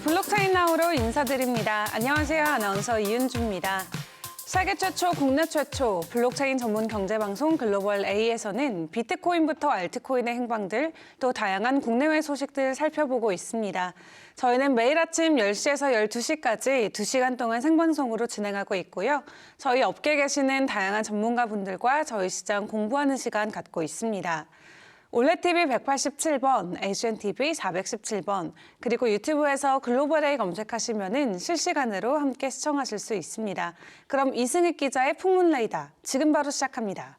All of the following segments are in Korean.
블록체인 나우로 인사드립니다. 안녕하세요. 아나운서 이윤주입니다. 세계 최초, 국내 최초 블록체인 전문 경제방송 글로벌 A에서는 비트코인부터 알트코인의 행방들, 또 다양한 국내외 소식들 살펴보고 있습니다. 저희는 매일 아침 10시에서 12시까지 2시간 동안 생방송으로 진행하고 있고요. 저희 업계에 계시는 다양한 전문가분들과 저희 시장 공부하는 시간 갖고 있습니다. 올레TV 187번, HNTV 417번, 그리고 유튜브에서 글로벌 A 검색하시면 실시간으로 함께 시청하실 수 있습니다. 그럼 이승익 기자의 풍문 레이더 지금 바로 시작합니다.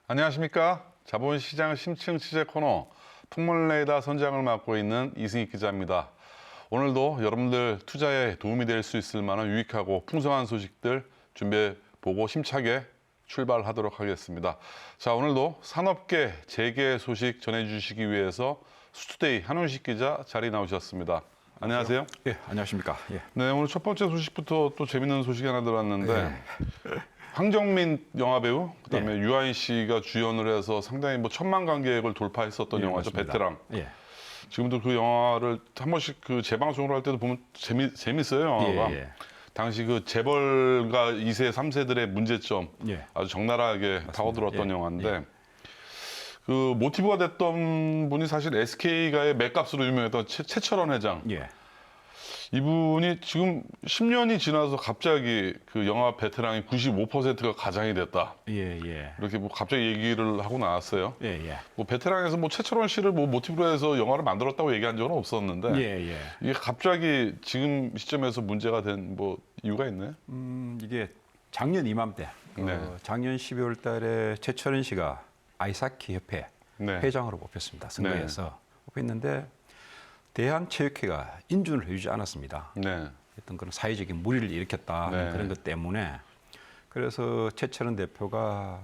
안녕하십니까? 자본시장 심층 취재 코너 풍문 레이더 선장을 맡고 있는 이승익 기자입니다. 오늘도 여러분들 투자에 도움이 될 수 있을 만한 유익하고 풍성한 소식들 준비해보고 힘차게 출발하도록 하겠습니다. 자, 오늘도 산업계 재개 소식 전해주시기 위해서 수투데이 한훈식 기자 자리 나오셨습니다. 안녕하세요. 예, 안녕하십니까. 예. 네, 오늘 첫 번째 소식부터 또 재밌는 소식이 하나 들어왔는데 황정민 영화배우, 그다음에 유아인 씨가 주연을 해서 상당히 뭐 1,000만 관객을 돌파했었던 영화죠. 맞습니다. 베테랑. 예. 지금도 그 영화를 한 번씩 그 재방송을 할 때도 보면 재밌어요, 영화가. 예. 당시 그 재벌가 2세, 3세들의 문제점 예. 아주 적나라하게 파고들었던 예. 영화인데 그 모티브가 됐던 분이 사실 SK가의 맥값으로 유명했던 최철원 회장. 예. 이분이 지금 10년이 지나서 갑자기 그 영화 베테랑이 95%가 가장이 됐다. 예. 예. 이렇게 뭐 갑자기 얘기를 하고 나왔어요. 예. 예. 뭐 베테랑에서 뭐 최철원 씨를 뭐 모티브로 해서 영화를 만들었다고 얘기한 적은 없었는데 예. 예. 이게 갑자기 지금 시점에서 문제가 된 뭐 이유가 있나요? 이게 작년 이맘때, 네. 작년 12월 달에 최철원 씨가 아이스하키 협회 네. 회장으로 뽑혔습니다. 선거에서 뽑혔는데 대한체육회가 인준을 해주지 않았습니다. 네. 어떤 그런 사회적인 무리를 일으켰다 네. 그런 것 때문에 그래서 최철원 대표가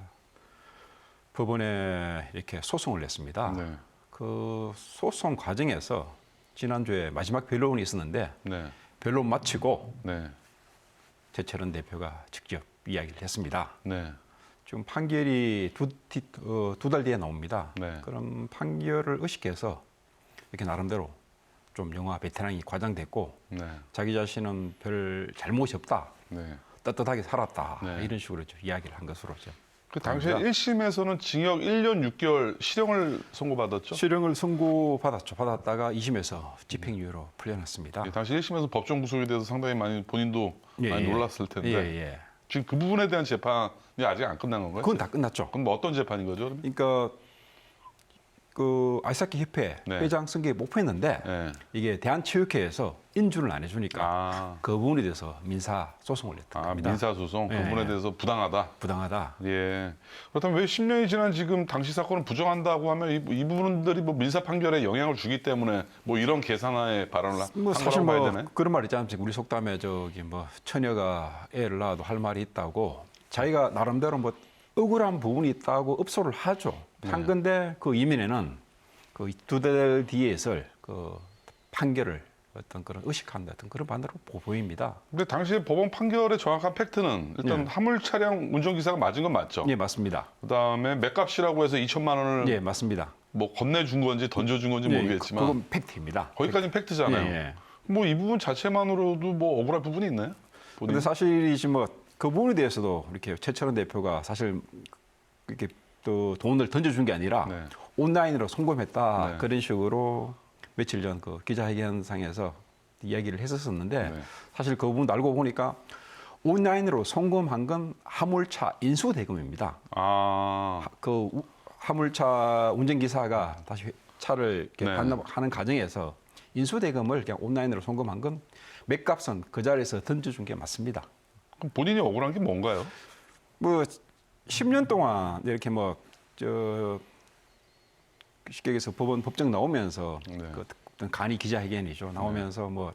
법원에 이렇게 소송을 냈습니다. 네. 그 소송 과정에서 지난주에 마지막 변론이 있었는데 네. 변론 마치고 네. 최철원 대표가 직접 이야기를 했습니다. 네. 지금 판결이 두 달 뒤에 나옵니다. 네. 그럼 판결을 의식해서 이렇게 나름대로 좀 영화 베테랑이 과장됐고 네. 자기 자신은 별 잘못이 없다. 네. 떳떳하게 살았다. 네. 이런 식으로 좀 이야기를 한 것으로 좀. 그 당시에 그러니까 1심에서는 징역 1년 6개월 실형을 선고받았죠? 실형을 선고받았죠. 받았다가 2심에서 집행유예로 풀려났습니다. 예, 당시 1심에서 법정 구속에 대해서 상당히 많이 본인도 많이 놀랐을 텐데 예. 지금 그 부분에 대한 재판이 아직 안 끝난 건가요? 그건 다 끝났죠. 그럼 뭐 어떤 재판인 거죠? 그러니까 그 아이스하키 협회 네. 회장 선거에 목표했는데 네. 이게 대한체육회에서 인준을 안 해주니까 그 부분에 대해서 민사 소송을 냈던 겁니다. 민사소송 그 예. 부분에 대해서 부당하다. 부당하다. 예. 그렇다면 왜 10년이 지난 지금 당시 사건을 부정한다고 하면 이 부분들이 뭐 민사 판결에 영향을 주기 때문에 뭐 이런 계산하에 발언을 한 사실 거라고 봐야 뭐 되나요? 그런 말 있지 않습니까? 우리 속담에 저기 뭐 처녀가 애를 낳아도 할 말이 있다고 자기가 나름대로 뭐 억울한 부분이 있다고 읍소를 하죠. 한 건데 그 이면에는 그 두 달 뒤에 있을 그 판결을 어떤 그런 의식한다 어떤 그런 반대로 보입니다. 근데 당시 법원 판결의 정확한 팩트는 일단 예. 화물 차량 운전기사가 맞은 건 맞죠? 예, 맞습니다. 그다음에 맥값이라고 해서 2천만 원을 예, 맞습니다. 뭐 건네준 건지 던져준 건지 예, 모르겠지만 그건 팩트입니다. 거기까지는 팩트잖아요. 예. 뭐 이 부분 자체만으로도 뭐 억울한 부분이 있나요? 그런데 사실 이제 뭐 그 부분에 대해서도 이렇게 최철원 대표가 사실 이렇게 또 돈을 던져준 게 아니라 네. 온라인으로 송금했다 네. 그런 식으로 며칠 전 그 기자회견상에서 이야기를 했었는데 네. 사실 그 부분 알고 보니까 온라인으로 송금한 건 화물차 인수 대금입니다. 그 화물차 운전기사가 다시 차를 이렇게 네. 반납하는 과정에서 인수 대금을 그냥 온라인으로 송금한 건 맥값은 그 자리에서 던져준 게 맞습니다. 그럼 본인이 억울한 게 뭔가요? 뭐 10년 동안 이렇게 뭐 저 쉽게 얘기해서 법정 나오면서 네. 그 어떤 간이 기자회견이죠. 나오면서 뭐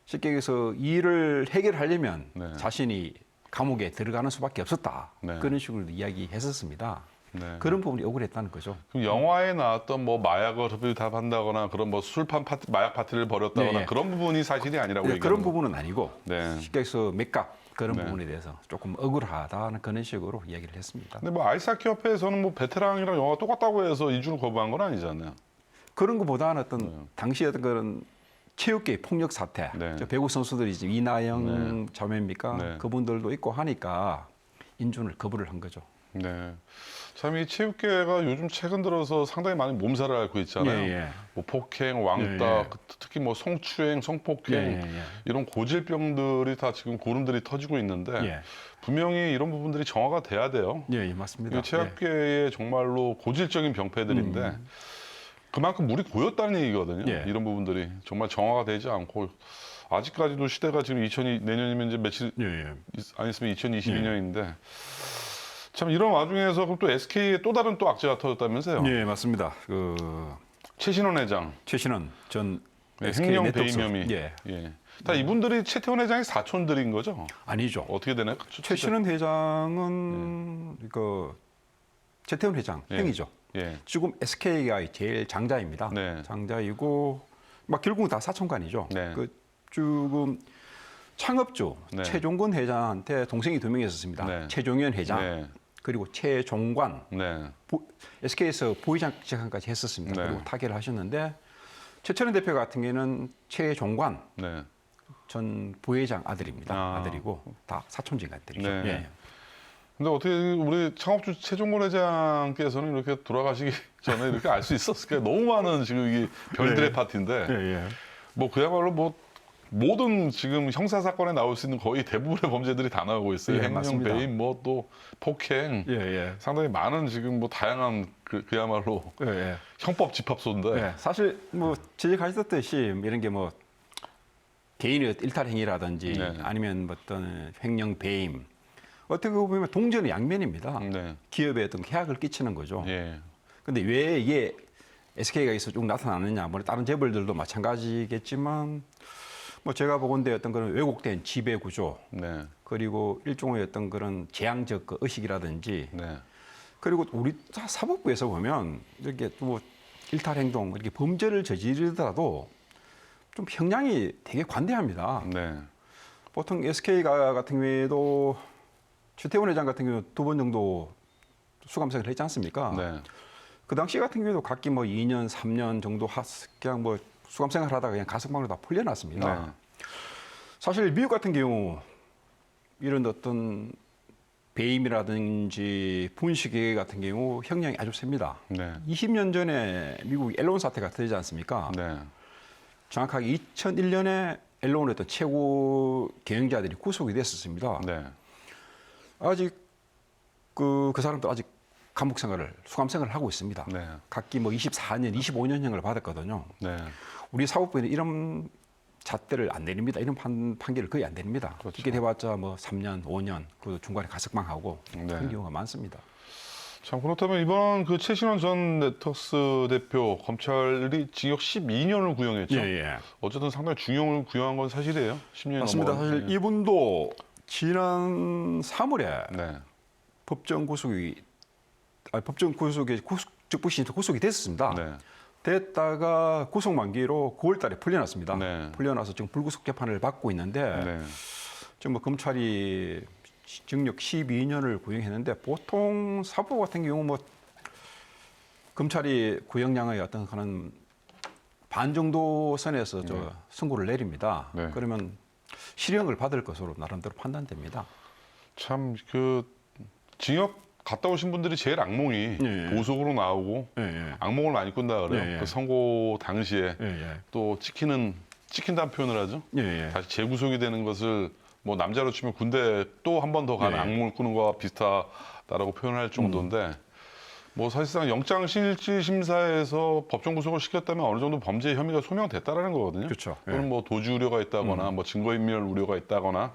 쉽게 얘기해서 일을 해결하려면 네. 자신이 감옥에 들어가는 수밖에 없었다. 네. 그런 식으로 이야기했었습니다. 네. 그런 부분이 억울했다는 거죠. 그럼 영화에 나왔던 뭐 마약을 흡입한다거나 그런 뭐 술판 파티, 마약 파티를 벌였다거나 네, 예. 그런 부분이 사실이 아니라고 네, 얘기하는 그런 거. 부분은 아니고 네. 쉽게 해서 맥락 그런 네. 부분에 대해서 조금 억울하다는 그런 식으로 이야기를 했습니다. 근데 뭐 아이스하키 협회에서는 뭐 베테랑이랑 영화 똑같다고 해서 이주를 거부한 건 아니잖아요. 그런 것보다는 어떤 당시 어떤 그런 체육계 폭력 사태, 네. 저 배구 선수들이 지금 이나영 자매입니까? 네. 그분들도 있고 하니까 인준을 거부를 한 거죠. 네. 참 이 체육계가 요즘 최근 들어서 상당히 많이 몸살을 앓고 있잖아요. 예, 예. 뭐 폭행, 왕따, 예, 예. 특히 뭐 성추행, 성폭행 예, 예, 예. 이런 고질병들이 다 지금 고름들이 터지고 있는데 예. 분명히 이런 부분들이 정화가 돼야 돼요. 예, 예, 맞습니다. 이 체육계의 정말로 고질적인 병폐들인데 그만큼 물이 고였다는 얘기거든요. 예. 이런 부분들이 정말 정화가 되지 않고 아직까지도 시대가 지금 내년이면 이제 며칠 예, 예. 안 있으면 2022년인데 참 이런 와중에서 그럼 또 SK에 또 다른 또 악재가 터졌다면서요? 예, 맞습니다. 그 최신원 회장, 최신원 전 네, SK 횡령 네트워크스. 배임 혐의. 예, 예. 다 이분들이 최태원 회장의 사촌들인 거죠? 아니죠. 어떻게 되나요? 최신원 회장은 그 최태원 회장 예. 형이죠. 예. 지금 SK가 제일 장자입니다. 네. 장자이고 막 결국은 다 사촌간이죠. 네. 그 지금 창업주 네. 최종건 회장한테 동생이 두 명 있었습니다. 네. 최종현 회장 네. 그리고 최종관 네. SK에서 부회장 직함까지 했었습니다. 네. 그리고 타계를 하셨는데 최철현 대표 같은 경우는 최종관 네. 전 부회장 아들입니다. 아. 아들이고 다 사촌직 아들이죠. 네. 예. 근데 어떻게 우리 창업주 최종곤 회장께서는 이렇게 돌아가시기 전에 이렇게 알 수 있었을까요? 너무 많은 지금 이게 별들의 네. 파티인데 예, 예. 뭐 그야말로 뭐 모든 지금 형사 사건에 나올 수 있는 거의 대부분의 범죄들이 다 나오고 있어요. 예, 횡령, 맞습니다. 배임, 뭐 또 폭행, 예, 예. 상당히 많은 지금 뭐 다양한 그야말로 예, 예. 형법 집합소인데. 네, 사실 뭐 지적하셨듯이 이런 게 뭐 개인의 일탈 행위라든지 네. 아니면 뭐 어떤 횡령 배임 어떻게 보면 동전의 양면입니다. 네. 기업에 어떤 해악을 끼치는 거죠. 예. 근데 왜 이게 SK가 있어 쭉 나타나느냐? 뭐 다른 재벌들도 마찬가지겠지만 뭐 제가 보건대 어떤 그런 왜곡된 지배 구조 네. 그리고 일종의 어떤 그런 재앙적 그 의식이라든지 네. 그리고 우리 사법부에서 보면 이렇게 뭐 일탈 행동 이렇게 범죄를 저지르더라도 좀 형량이 되게 관대합니다. 네. 보통 SK가 같은 경우에도 최태원 회장 같은 경우 2번 정도 수감생을 했지 않습니까? 네. 그 당시 같은 경우에도 각기 뭐 2년, 3년 정도 그냥 뭐 수감생활 하다가 그냥 가석방으로 다 풀려났습니다. 네. 사실 미국 같은 경우 이런 어떤 배임이라든지 분식회 같은 경우 형량이 아주 셉니다. 네. 20년 전에 미국 앨런 사태가 터지지 않습니까? 네. 정확하게 2001년에 앨런의 어떤 최고 경영자들이 구속이 됐었습니다. 네. 아직 그 사람도 아직 감옥 생활을 수감 생활을 하고 있습니다. 네. 각기 뭐 24년, 25년형을 받았거든요. 네. 우리 사법부에는 이런 잣대를 안 내립니다. 이런 판결을 거의 안 내립니다. 그렇죠. 이게 돼봤자 뭐 3년, 5년, 그 중간에 가석방하고 네. 그런 경우가 많습니다. 참 그렇다면 이번 그 최신원 전 네트워크스 대표 검찰이 징역 12년을 구형했죠. 예. 어쨌든 상당히 중형을 구형한 건 사실이에요. 10년이 맞습니다. 넘어간. 사실 예. 이분도 지난 3월에 네. 법정 구속에 즉부신에서 구속이 됐습니다. 네. 됐다가 구속 만기로 9월 달에 풀려났습니다. 네. 풀려나서 지금 불구속 재판을 받고 있는데 네. 지금 뭐 검찰이 징역 12년을 구형했는데 보통 사법 같은 경우 뭐 검찰이 구형량의 어떤 하는 반 정도 선에서 저 선고를 내립니다. 네. 그러면 실형을 받을 것으로 나름대로 판단됩니다. 참 그 징역 갔다 오신 분들이 제일 악몽이 예. 보석으로 나오고 예. 악몽을 많이 꾼다 그래요. 예. 그 선고 당시에 예. 또 찍힌다는 표현을 하죠. 예. 다시 재구속이 되는 것을 뭐 남자로 치면 군대 또 한 번 더 가는 예. 악몽을 꾸는 거와 비슷하다라고 표현할 정도인데 뭐 사실상 영장실질 심사에서 법정 구속을 시켰다면 어느 정도 범죄 혐의가 소명됐다라는 거거든요. 그렇죠. 예. 또는 뭐 도주 우려가 있다거나 뭐 증거인멸 우려가 있다거나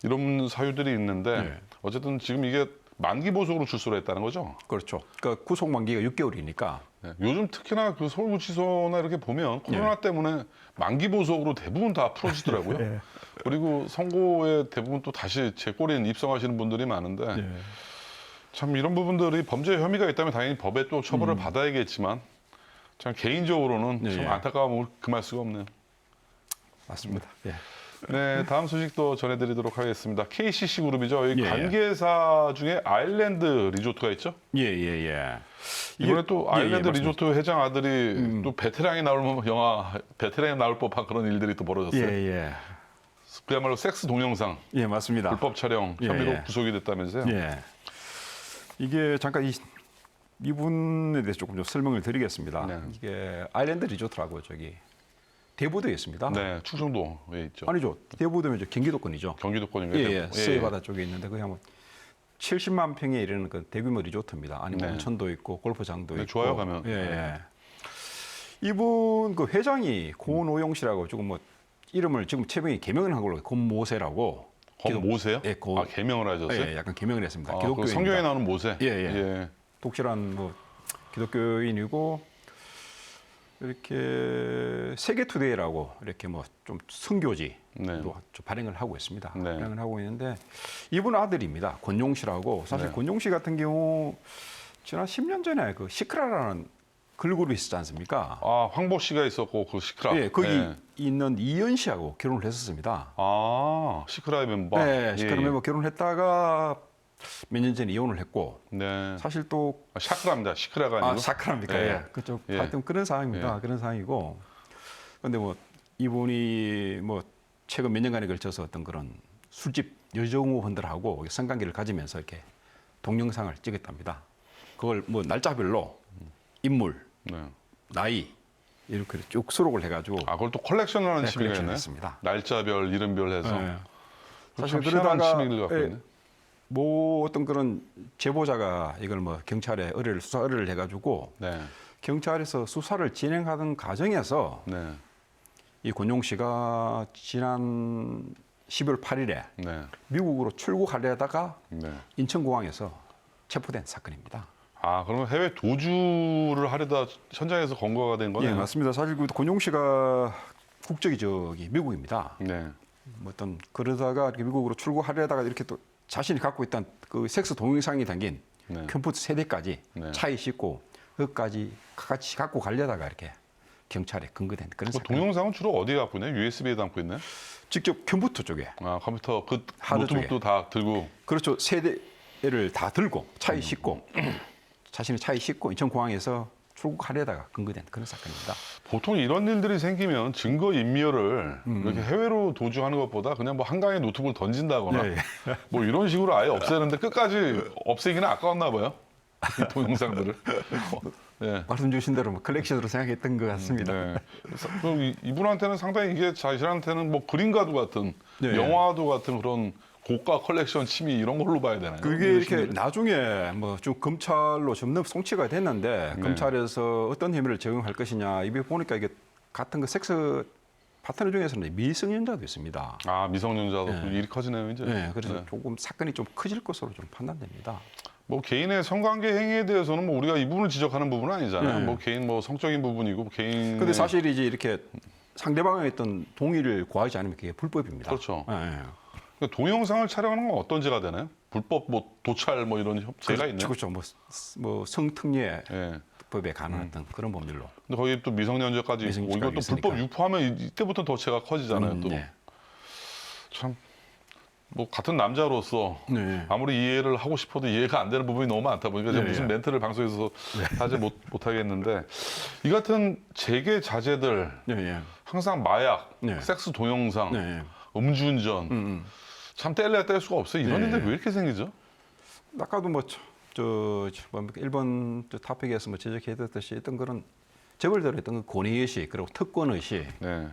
이런 사유들이 있는데 예. 어쨌든 지금 이게 만기 보석으로 출소를 했다는 거죠. 그렇죠. 그러니까 구속 만기가 6개월이니까 네. 요즘 특히나 그 서울구치소나 이렇게 보면 코로나 때문에 만기 보석으로 대부분 다 풀어지더라고요. 그리고 선고에 대부분 또 다시 제 꼬리에 입성하시는 분들이 많은데 참 이런 부분들이 범죄 혐의가 있다면 당연히 법에 또 처벌을 받아야겠지만 참 개인적으로는 네, 참 예. 안타까움을 금할 수가 없네요. 맞습니다. 예. 네, 다음 소식도 전해드리도록 하겠습니다. KCC 그룹이죠. 이 예, 예. 관계사 중에 아일랜드 리조트가 있죠. 예. 이번에 또 아일랜드 맞습니다. 리조트 회장 아들이 또 베테랑이 나올 영화 베테랑이 나올 법한 그런 일들이 또 벌어졌어요. 예. 그야말로 섹스 동영상 예, 맞습니다. 불법 촬영 예, 혐의로 예. 구속이 됐다면서요. 예. 이게 잠깐 이분에 대해서 조금 좀 설명을 드리겠습니다. 네. 이게 아일랜드 리조트라고 저기 대부도에 있습니다. 네, 충청도에 있죠. 아니죠. 대부도면 저 경기도권이죠. 경기도권인가요? 예. 서해바다 쪽에 있는데 그게 뭐 70만 평에 이르는 그 대규모 리조트입니다. 아니 뭐 네. 온천도 있고 골프장도 네, 있고. 좋아요, 가면. 예. 이분 그 회장이 고노용 씨라고 지금 뭐 이름을 지금 최병이 개명을 한 걸로 권모세라고. 모세요? 예, 아, 개명을 하셨어요? 예, 약간 개명을 했습니다. 아, 그 기독교인입니다. 성경에 나오는 모세. 예. 독실한 뭐 기독교인이고 이렇게 세계투데이라고 이렇게 뭐 좀 선교지도 네. 좀 발행을 하고 있습니다. 네. 발행을 하고 있는데 이분 아들입니다. 권용 씨라고. 사실 네. 권용 씨 같은 경우 지난 10년 전에 그 시크라라는 걸그룹이 있었지 않습니까? 아, 황보 씨가 있었고 그 시크라. 예, 거기 예. 있는 이현 씨하고 결혼을 했었습니다. 아, 시크라의 멤버. 네, 시크라 예. 멤버 결혼했다가 몇 년 전에 이혼을 했고 네. 사실 또 아, 샤크라입니다. 시크라가 아니고. 샤크라입니까? 예. 예. 그쪽 예. 하여튼 그런 상황입니다. 예. 그런 상황이고. 그런데 뭐 이분이 뭐 최근 몇 년간에 걸쳐서 어떤 그런 술집 여정우분들하고 성관계를 가지면서 이렇게 동영상을 찍었답니다. 그걸 뭐 날짜별로 인물, 네. 나이 이렇게 쭉 수록을 해가지고 아, 그걸 또 컬렉션을 하는 네, 취미가 컬렉션을 있네. 했습니다. 날짜별, 이름별 해서. 예. 사실 사실 희한한 그러다가 취미를 갖고 예, 있네. 뭐 어떤 그런 제보자가 이걸 뭐 경찰에 수사 의뢰를 해가지고 네. 경찰에서 수사를 진행하던 과정에서 네. 이 권용 씨가 지난 12월 8일에 네. 미국으로 출국하려다가 네. 인천공항에서 체포된 사건입니다. 아, 그러면 해외 도주를 하려다 현장에서 검거가 된 거네요. 예, 맞습니다. 사실 그 권용 씨가 국적이 저기 미국입니다. 네. 뭐 어떤 그러다가 이렇게 미국으로 출국하려다가 이렇게 또 자신이 갖고 있던 그 섹스 동영상이 담긴 네. 컴퓨터 세대까지 네. 차에 싣고 그것까지 같이 갖고 가려다가 이렇게 경찰에 근거된 그런 그 사건. 동영상은 주로 어디에 갖고 있나요? USB에 담고 있나요? 직접 컴퓨터 쪽에 아, 컴퓨터 그 하드 노트북도 다 들고. 그렇죠. 세대를 다 들고 차에 싣고 자신의 차에 싣고 인천공항에서 출국하려다가 근거된 그런 사건입니다. 보통 이런 일들이 생기면 증거 인멸을 이렇게 해외로 도주하는 것보다 그냥 뭐 한강에 노트북을 던진다거나 예. 뭐 이런 식으로 아예 없애는데 끝까지 없애기는 아까웠나 봐요. 이 동영상들을. 네. 말씀 주신 대로 뭐 컬렉션으로 생각했던 것 같습니다. 네. 그래서 이분한테는 상당히 이게 자신한테는 뭐 그림과도 같은 네. 영화도 같은 그런 고가 컬렉션 취미 이런 걸로 봐야 되나요? 그게 이런 이렇게 취미를? 나중에 뭐 좀 검찰로 점점 송치가 됐는데 네. 검찰에서 어떤 혐의를 적용할 것이냐 이게 보니까 이게 같은 그 섹스 파트너 중에서는 미성년자도 있습니다. 아, 미성년자도 네. 일이 커지네요, 이제. 네, 그래서 네. 조금 사건이 좀 커질 것으로 좀 판단됩니다. 뭐 개인의 성관계 행위에 대해서는 뭐 우리가 이 부분을 지적하는 부분은 아니잖아요. 네. 뭐 개인 뭐 성적인 부분이고 개인. 근데 사실 이제 이렇게 상대방의 어떤 동의를 구하지 않으면 그게 불법입니다. 그렇죠. 예, 예. 동영상을 촬영하는 건 어떤 죄가 되나요? 불법 뭐 도찰 뭐 이런 죄가 있나요? 그렇죠. 뭐 성특례 예. 법에 관한 어떤 그런 법률로. 근데 거기 또 미성년자까지 있고 미성년자까지 이거 또 있으니까. 불법 유포하면 이때부터 더 죄가 커지잖아요. 또 네. 참. 뭐 같은 남자로서 네. 아무리 이해를 하고 싶어도 이해가 안 되는 부분이 너무 많다 보니까 제가 네, 무슨 네. 멘트를 방송에서 하지 못하겠는데 이 같은 재계 자제들 네, 네. 항상 마약, 네. 섹스 동영상, 네. 음주운전 참 뗄래야 뗄 수가 없어요. 이런 네. 일들 왜 이렇게 생기죠? 아까도 뭐 일본 타픽에서 뭐 지적해드렸듯이 어떤 그런 재벌들의 어떤 그 권위의식 그리고 특권의식 네.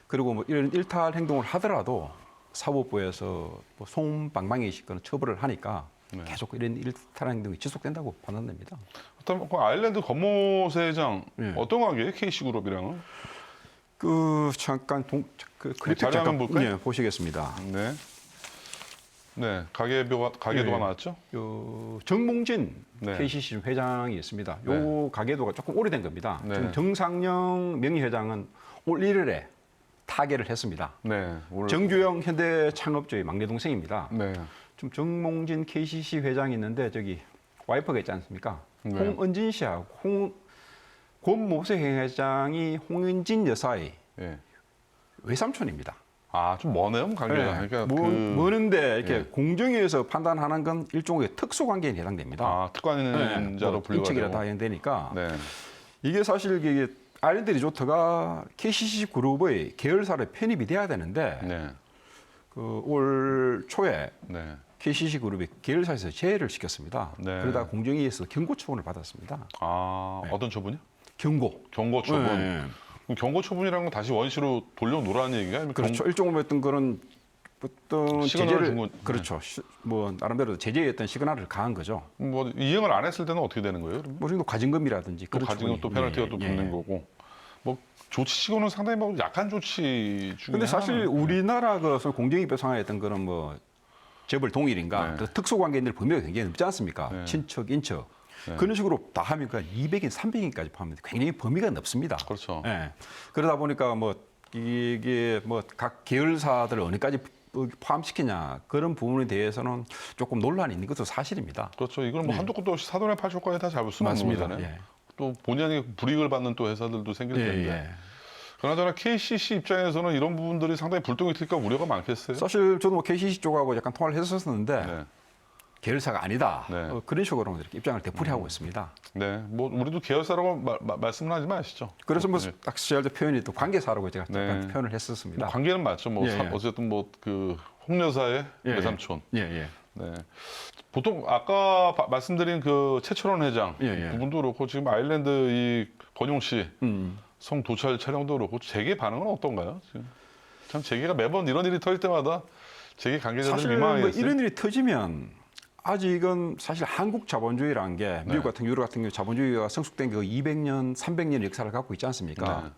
그리고 뭐 이런 일탈 행동을 하더라도 사법부에서 뭐 솜방망이식 그런 처벌을 하니까 네. 계속 이런 일탈 행동이 지속된다고 판단됩니다. 그렇다면 그 아일랜드 권모세 회장 네. 어떤 관계예요? KC그룹이랑은? 그 잠깐 클립 자료 잠깐 한번 볼까요? 보시겠습니다. 네. 네. 가계도가 네. 나왔죠? 요 정몽진 네. KCC 회장이 있습니다. 요 가계도가 조금 오래된 겁니다. 네. 지금 정상영 명의회장은 올 1월에 타계를 했습니다. 네. 정주영 현대 창업주의 막내 동생입니다. 네. 좀 정몽진 KCC 회장이 있는데 저기 와이프가 있지 않습니까? 네. 홍은진 씨하고 권모세 회장이 홍은진 여사의 예. 외삼촌입니다. 아, 좀 머네요, 관계가. 네. 그러니까 뭐는데 이렇게 예. 공정위에서 판단하는 건 일종의 특수관계에 해당됩니다. 아, 특권자로 뭐 분류가 인척이라 되고. 다 해당되니까 네. 이게 사실 이게 아일랜드 리조트가 KCC 그룹의 계열사로 편입이 돼야 되는데 네. 그 올 초에 네. KCC 그룹이 계열사에서 제외를 시켰습니다. 네. 그러다 공정위에서 경고 처분을 받았습니다. 아, 어떤 처분이요? 경고. 경고 처분. 네. 그럼 경고 처분이라는 건 다시 원시로 돌려놓으라는 얘기가 아니면 그렇죠. 일종의 어떤 시그널을 제재를 준 거- 그렇죠. 뭐 나름대로 제재의 어떤 시그널을 가한 거죠. 뭐 이행을 안 했을 때는 어떻게 되는 거예요? 그러면? 뭐 정도 과징금이라든지 또 그런 가지고 처분이- 또 페널티가 예, 또 예. 붙는 거고. 뭐 조치치고는 상당히 뭐 약한 조치 중에 근데 사실 하나는- 우리나라 그 공정위법 상하였던 그런 뭐 재벌 동일인가 네. 그 특수관계인들 범위가 굉장히 넓지 않습니까? 네. 친척, 인척 네. 그런 식으로 다 하면 그 200인, 300인까지 포함하면 굉장히 범위가 넓습니다. 그렇죠. 예. 그러다 보니까 뭐 이게 뭐 각 계열사들 어느까지 포함시키냐 그런 부분에 대해서는 조금 논란이 있는 것도 사실입니다. 그렇죠. 이걸 뭐 한도 끝도 없이 사돈의 팔촌까지 다 잡을 수는 없는 맞습니다. 거잖아요. 예. 또 본의 아니게 불이익을 받는 또 회사들도 생길 예, 텐데. 예. 그나저나 KCC 입장에서는 이런 부분들이 상당히 불똥이 튈까 우려가 많겠어요. 사실 저도 뭐 KCC 쪽하고 약간 통화를 했었는데 네. 계열사가 아니다. 네. 그런 식으로 이렇게 입장을 되풀이하고 있습니다. 네. 뭐 우리도 계열사라고 말씀을 하지 마시죠. 그래서 뭐 네. 딱 시절때 표현이 또 관계사라고 제가 네. 약간 표현을 했었습니다. 뭐 관계는 맞죠. 뭐 예, 예. 어쨌든 뭐 그 홍여사의 예, 외삼촌. 예, 예. 네. 보통 아까 말씀드린 그 최철원 회장 예, 예. 부분도 그렇고 지금 아일랜드 이 권용 씨 음. 성 도찰 촬영도 그렇고 재계 반응은 어떤가요? 지금 참 재계가 매번 이런 일이 터질 때마다 재계 관계자들 사실 뭐 민망하겠어요. 이런 일이 터지면 아직은 사실 한국 자본주의라는 게 미국 네. 같은 유럽 같은 경우 자본주의가 성숙된 그 200년, 300년 역사를 갖고 있지 않습니까? 네.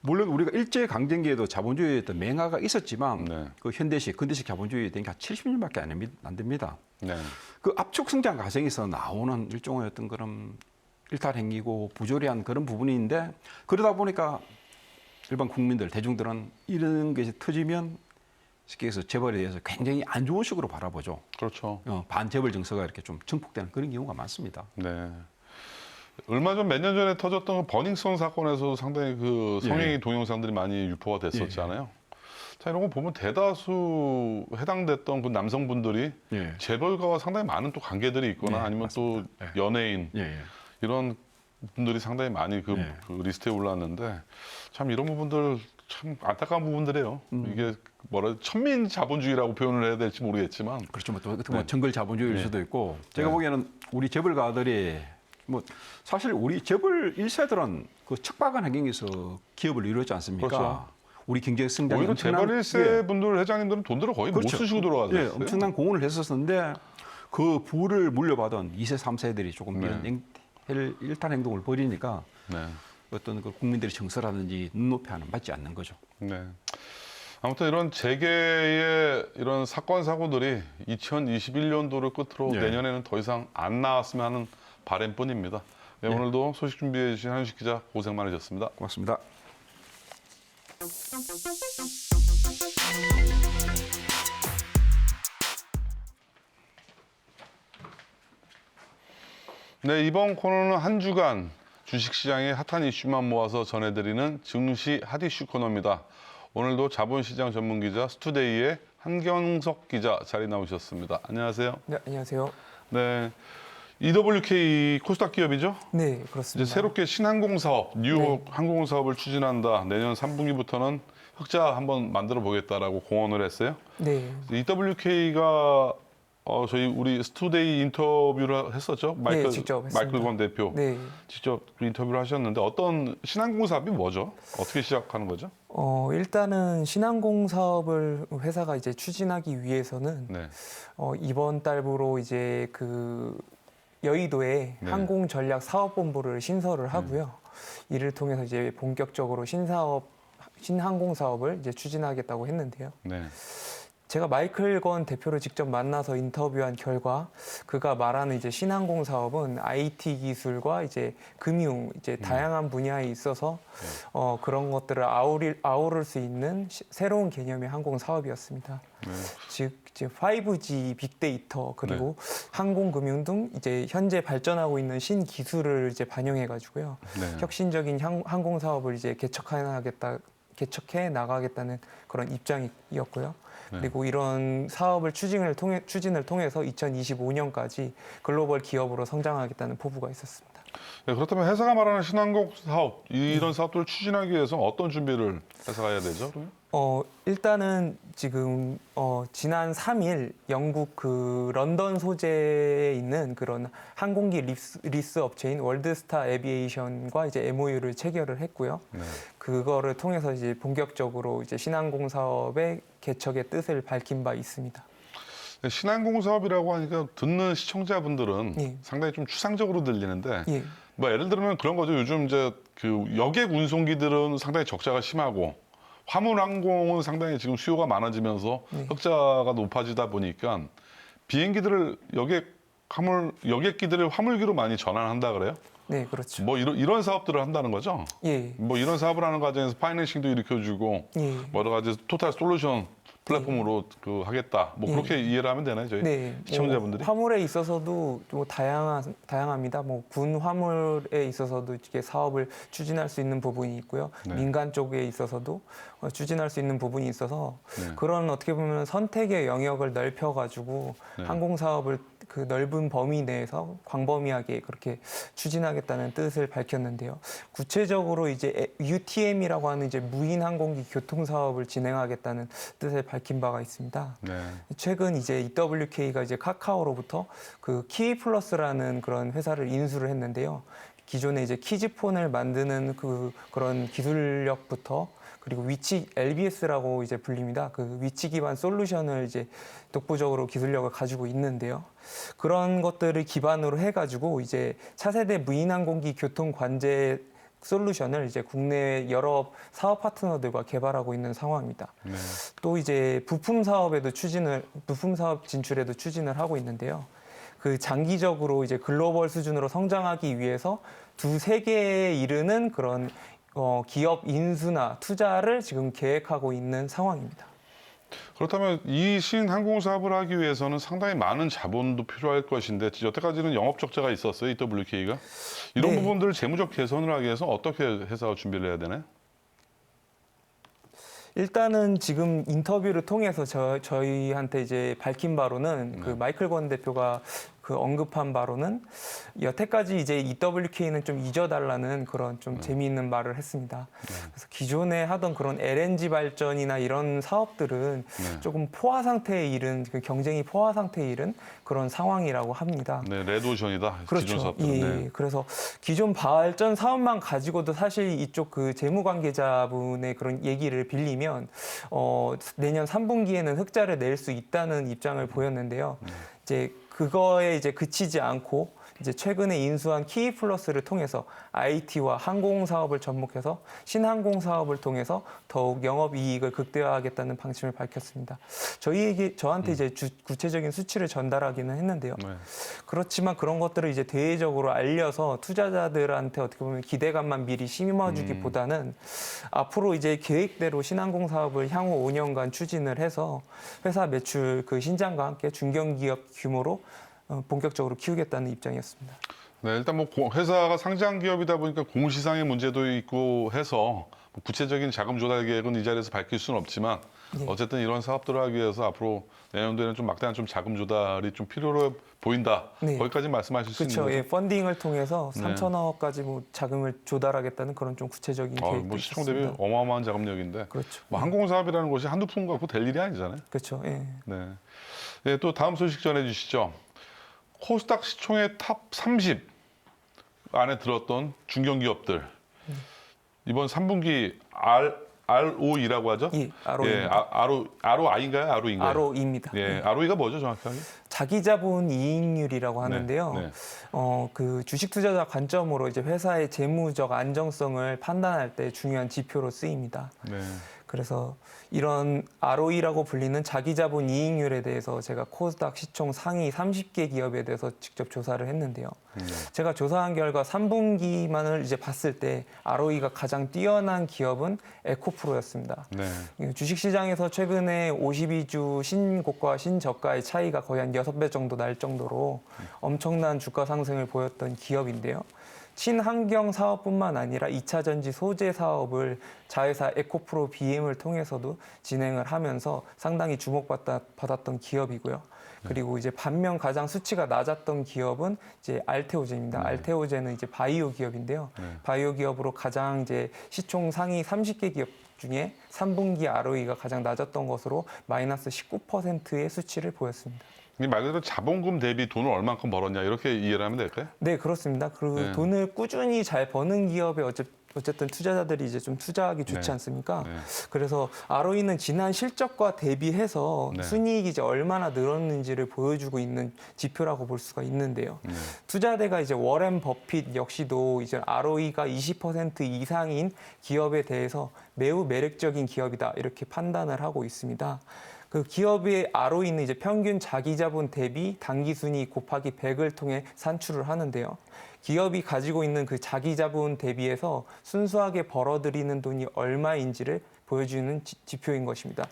물론 우리가 일제 강점기에도 자본주의에 어떤 맹화가 있었지만 네. 그 현대식, 근대식 자본주의에 된 게 한 70년밖에 안 됩니다. 네. 그 압축 성장 과정에서 나오는 일종의 어떤 그런 일탈 행위고 부조리한 그런 부분인데 그러다 보니까 일반 국민들, 대중들은 이런 것이 터지면 쉽게 해서 재벌에 대해서 굉장히 안 좋은 식으로 바라보죠. 그렇죠. 반재벌 정서가 이렇게 좀 증폭되는 그런 경우가 많습니다. 네. 얼마 전 몇 년 전에 터졌던 그 버닝썬 사건에서 상당히 그 성행위 예. 동영상들이 많이 유포가 됐었잖아요. 자, 이런 거 보면 대다수 해당됐던 그 남성분들이 예. 재벌가와 상당히 많은 또 관계들이 있거나 예, 아니면 맞습니다. 또 연예인 예, 예. 이런 분들이 상당히 많이 그, 예. 그 리스트에 올랐는데 참 이런 부분들 참 안타까운 부분들이에요. 이게 뭐라 천민 자본주의라고 표현을 해야 될지 모르겠지만 그렇죠. 뭐 또 어떻게 네. 보면 정글 자본주의일 네. 수도 있고 제가 네. 보기에는 우리 재벌가들이 뭐 사실 우리 재벌 1세들은 그 척박한 환경에서 기업을 이루었지 않습니까? 그렇죠. 우리 경제 성장이 오히려 재벌 1세 분들 회장님들은 돈들을 거의 그렇죠. 못 쓰시고 돌아가세요. 예, 엄청난 공헌을 했었는데 그 부를 물려받은 2세, 3세들이 조금 네. 이런 일탈 행동을 벌이니까 네. 어떤 그 국민들의 정서라든지 눈높이 하는 맞지 않는 거죠. 네. 아무튼 이런 재계의 이런 사건 사고들이 2021년도를 끝으로 예. 내년에는 더 이상 안 나왔으면 하는 바람뿐입니다. 네, 예. 오늘도 소식 준비해 주신 한유식 기자 고생 많으셨습니다. 고맙습니다. 네, 이번 코너는 한 주간 주식시장의 핫한 이슈만 모아서 전해드리는 증시 핫이슈 코너입니다. 오늘도 자본시장 전문기자 스투데이의 한경석 기자 자리 나오셨습니다. 안녕하세요. 네, 안녕하세요. 네, EWK 코스닥 기업이죠? 네, 이제 그렇습니다. 새롭게 신항공 사업, 뉴욕 네. 항공 사업을 추진한다. 내년 3분기부터는 흑자 한번 만들어 보겠다라고 공언을 했어요. 네, EWK가 저희 우리 스투데이 인터뷰를 했었죠. 마이클, 직접 했습니다. 마이클 권 대표 네. 직접 인터뷰를 하셨는데 어떤 신항공 사업이 뭐죠? 어떻게 시작하는 거죠? 일단은 신항공 사업을 회사가 이제 추진하기 위해서는 네, 이번 달부로 이제 그 여의도에 네. 항공전략사업본부를 신설을 하고요. 이를 통해서 이제 본격적으로 신항공 사업을 이제 추진하겠다고 했는데요. 네, 제가 마이클 권 대표를 직접 만나서 인터뷰한 결과 그가 말하는 이제 신항공 사업은 IT 기술과 이제 금융 이제 다양한 분야에 있어서 그런 것들을 아우를 수 있는 새로운 개념의 항공 사업이었습니다. 즉 이제 5G 빅데이터 그리고 항공 금융 등 이제 현재 발전하고 있는 신기술을 이제 반영해 가지고요. 혁신적인 항공 사업을 이제 개척해 나가겠다는 그런 입장이었고요. 그리고 이런 사업을 추진을 통해서 2025년까지 글로벌 기업으로 성장하겠다는 포부가 있었습니다. 네, 그렇다면 회사가 말하는 신항공 사업, 이런 사업들을 추진하기 위해서 어떤 준비를 회사가 해야 되죠? 그러면? 일단은 지금 지난 3일 영국 그 런던 소재에 있는 그런 항공기 리스 업체인 월드스타 에비에이션과 이제 MOU를 체결을 했고요. 그거를 통해서 이제 본격적으로 이제 신항공 사업의 개척의 뜻을 밝힌 바 있습니다. 신항공 사업이라고 하니까 듣는 시청자분들은 상당히 좀 추상적으로 들리는데 뭐 예를 들면 그런 거죠. 요즘 이제 그 여객 운송기들은 상당히 적자가 심하고 화물 항공은 상당히 지금 수요가 많아지면서 흑자가 높아지다 보니까 비행기들을 여객기들을 화물기로 많이 전환한다 그래요? 네, 그렇죠. 뭐 이런 사업들을 한다는 거죠? 뭐 이런 사업을 하는 과정에서 파이낸싱도 일으켜주고 여러 가지 토탈 솔루션 플랫폼으로 하겠다. 뭐 그렇게 이해를 하면 되나요, 저희 시청자분들이? 화물에 있어서도 뭐 다양합니다. 뭐 군 화물에 있어서도 이렇게 사업을 추진할 수 있는 부분이 있고요. 민간 쪽에 있어서도 추진할 수 있는 부분이 있어서 그런 어떻게 보면 선택의 영역을 넓혀가지고 항공 사업을 그 넓은 범위 내에서 광범위하게 그렇게 추진하겠다는 뜻을 밝혔는데요. 구체적으로 이제 UTM이라고 하는 이제 무인 항공기 교통 사업을 진행하겠다는 뜻을 밝힌 바가 있습니다. 최근 이제 EWK가 이제 카카오로부터 그 키위플러스라는 그런 회사를 인수를 했는데요. 기존에 이제 키즈폰을 만드는 그런 기술력부터 그리고 위치 LBS라고 이제 불립니다. 그 위치 기반 솔루션을 이제 독보적으로 기술력을 가지고 있는데요. 그런 것들을 기반으로 해가지고 이제 차세대 무인항공기 교통 관제 솔루션을 이제 국내 여러 사업 파트너들과 개발하고 있는 상황입니다. 또 이제 부품 사업 진출에도 추진을 하고 있는데요. 그 장기적으로 이제 글로벌 수준으로 성장하기 위해서 두세 개에 이르는 그런 기업 인수나 투자를 지금 계획하고 있는 상황입니다. 그렇다면 이 신항공 사업을 하기 위해서는 상당히 많은 자본도 필요할 것인데 여태까지는 영업 적자가 있었어요, EWK가. 이런 부분들을 재무적 개선을 하기 위해서 어떻게 회사가 준비를 해야 되나요? 일단은 지금 인터뷰를 통해서 저희한테 이제 밝힌 바로는 그 마이클 권 대표가 그 언급한 바로는 여태까지 이제 EWK는 좀 잊어달라는 그런 좀 재미있는 말을 했습니다. 그래서 기존에 하던 그런 LNG 발전이나 이런 사업들은 조금 포화 상태에 이른 그 경쟁이 포화 상태에 이른 그런 상황이라고 합니다. 네, 레드오션이다. 그렇죠. 기존 사업들은. 그래서 기존 발전 사업만 가지고도 사실 이쪽 그 재무 관계자분의 그런 얘기를 빌리면 내년 3분기에는 흑자를 낼 수 있다는 입장을 보였는데요. 이제 그거에 이제 그치지 않고 이제 최근에 인수한 키위플러스를 통해서 IT와 항공 사업을 접목해서 신항공 사업을 통해서 더욱 영업 이익을 극대화하겠다는 방침을 밝혔습니다. 저한테 이제 구체적인 수치를 전달하기는 했는데요. 그렇지만 그런 것들을 이제 대외적으로 알려서 투자자들한테 어떻게 보면 기대감만 미리 심어주기보다는 앞으로 이제 계획대로 신항공 사업을 향후 5년간 추진을 해서 회사 매출 그 신장과 함께 중견기업 규모로 본격적으로 키우겠다는 입장이었습니다. 네, 일단 뭐 회사가 상장 기업이다 보니까 공시상의 문제도 있고 해서 구체적인 자금 조달 계획은 이 자리에서 밝힐 수는 없지만 어쨌든 이런 사업들을 하기 위해서 앞으로 내년도에는 좀 막대한 좀 자금 조달이 좀 필요로 보인다. 거기까지 말씀하실 수 있는 거죠? 그렇죠. 펀딩을 통해서 3천억까지 뭐 자금을 조달하겠다는 그런 좀 구체적인 계획도 뭐 시총 대비 있습니다. 어마어마한 자금력인데 그렇죠. 뭐 항공 사업이라는 것이 한두 푼 갖고 될 일이 아니잖아요. 그렇죠. 네. 네, 또 다음 소식 전해주시죠. 코스닥 시총의 탑 30 안에 들었던 중견기업들 이번 3분기 ROE라고 하죠? ROI인가요? ROE인가요? ROE입니다. 예, ROE가 뭐죠, 정확하게? 자기자본 이익률이라고 하는데요. 그 주식 투자자 관점으로 이제 회사의 재무적 안정성을 판단할 때 중요한 지표로 쓰입니다. 그래서 이런 ROE라고 불리는 자기자본 이익률에 대해서 제가 코스닥 시총 상위 30개 기업에 대해서 직접 조사를 했는데요. 제가 조사한 결과 3분기만을 이제 봤을 때 ROE가 가장 뛰어난 기업은 에코프로였습니다. 네. 주식시장에서 최근에 52주 신고가 신저가의 차이가 거의 한 6배 정도 날 정도로 엄청난 주가 상승을 보였던 기업인데요. 친환경 사업뿐만 아니라 2차 전지 소재 사업을 자회사 에코프로 BM을 통해서도 진행을 하면서 상당히 주목받았던 기업이고요. 그리고 이제 반면 가장 수치가 낮았던 기업은 이제 알테오젠입니다. 알테오젠은 이제 바이오 기업인데요. 바이오 기업으로 가장 이제 시총 상위 30개 기업 중에 3분기 ROE가 가장 낮았던 것으로 마이너스 19%의 수치를 보였습니다. 말 그대로 자본금 대비 돈을 얼만큼 벌었냐 이렇게 이해를 하면 될까요? 네, 그렇습니다. 그리고 네. 돈을 꾸준히 잘 버는 기업에 어쨌든 투자자들이 이제 좀 투자하기 좋지 네. 않습니까? 네. 그래서 ROE는 지난 실적과 대비해서 네. 순이익이 이제 얼마나 늘었는지를 보여주고 있는 지표라고 볼 수가 있는데요. 투자대가 이제 워렌 버핏 역시도 이제 ROE가 20% 이상인 기업에 대해서 매우 매력적인 기업이다 이렇게 판단을 하고 있습니다. 그 기업의 ROE는 이제 평균 자기자본 대비 당기순이익 곱하기 100을 통해 산출을 하는데요. 기업이 가지고 있는 그 자기자본 대비해서 순수하게 벌어들이는 돈이 얼마인지를 보여주는 지표인 것입니다.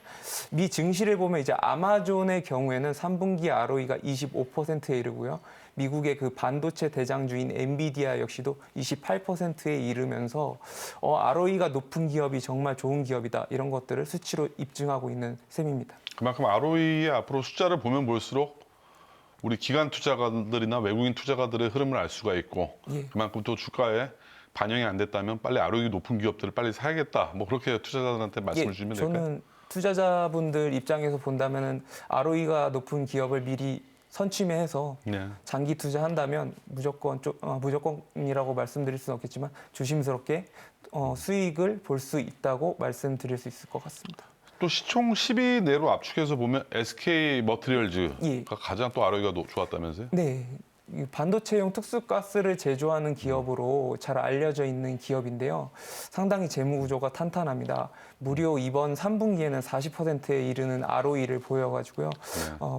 미 증시를 보면 이제 아마존의 경우에는 3분기 ROE가 25%에 이르고요. 미국의 그 반도체 대장주인 엔비디아 역시도 28%에 이르면서 ROE가 높은 기업이 정말 좋은 기업이다. 이런 것들을 수치로 입증하고 있는 셈입니다. 그만큼 ROE의 앞으로 숫자를 보면 볼수록 우리 기관 투자가들이나 외국인 투자가들의 흐름을 알 수가 있고 예. 그만큼 또 주가에 반영이 안 됐다면 빨리 ROE 높은 기업들을 빨리 사야겠다. 뭐 그렇게 투자자들한테 말씀을 주시면 될까요? 저는 투자자분들 입장에서 본다면은 ROE가 높은 기업을 미리 선취매해서 네. 장기 투자한다면 무조건이라고 말씀드릴 수는 없겠지만 조심스럽게 수익을 볼 수 있다고 말씀드릴 수 있을 것 같습니다. 또 시총 10위 내로 압축해서 보면 SK 머티리얼즈가 예. 가장 또 ROE가 좋았다면서요? 네. 이 반도체용 특수가스를 제조하는 기업으로 잘 알려져 있는 기업인데요. 상당히 재무 구조가 탄탄합니다. 무려 이번 3분기에는 40%에 이르는 ROE를 보여가지고요.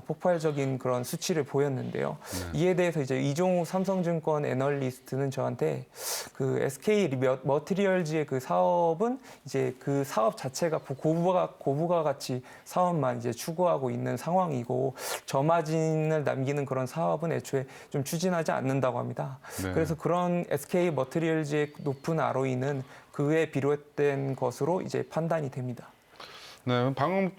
폭발적인 그런 수치를 보였는데요. 이에 대해서 이제 이종우 삼성증권 애널리스트는 저한테 그 SK 머티리얼즈의 그 사업은 이제 그 사업 자체가 고부가 가치 사업만 이제 추구하고 있는 상황이고 저마진을 남기는 그런 사업은 애초에 좀 추진하지 않는다고 합니다. 네. 그래서 그런 SK 머티리얼즈의 높은 ROE는 그에 비롯된 것으로 이제 판단이 됩니다. 네, 방금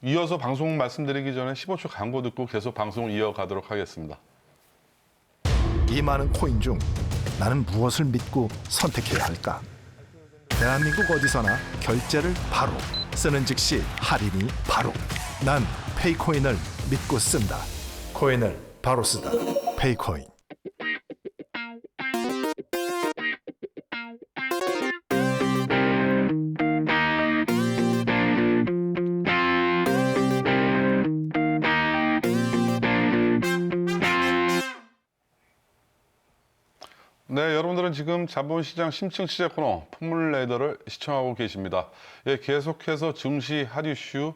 이어서 방송 말씀드리기 전에 15초 광고 듣고 계속 방송을 이어가도록 하겠습니다. 이 많은 코인 중 나는 무엇을 믿고 선택해야 할까? 대한민국 어디서나 결제를 바로 쓰는 즉시 할인이 바로 난 페이코인을 믿고 쓴다. 코인을 바로 쓰다. 페이코인. 네, 여러분들은 지금 자본시장 심층 취재 코너 풍물레이더를 시청하고 계십니다. 예, 계속해서 증시 핫 이슈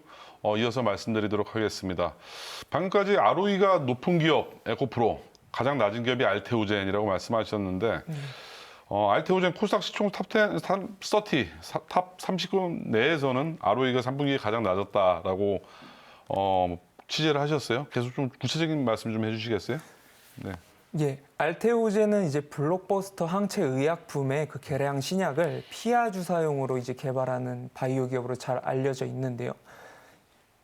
이어서 말씀드리도록 하겠습니다. 방금까지 ROE가 높은 기업 에코프로, 가장 낮은 기업이 알테오젠이라고 말씀하셨는데 알테오젠 코스닥 시총 탑 30급 내에서는 ROE가 3분기에 가장 낮았다라고 취재를 하셨어요. 계속 좀 구체적인 말씀 좀 해주시겠어요? 네. 예, 알테오젠은 이제 블록버스터 항체 의약품의 그 개량 신약을 피하 주사용으로 이제 개발하는 바이오 기업으로 잘 알려져 있는데요.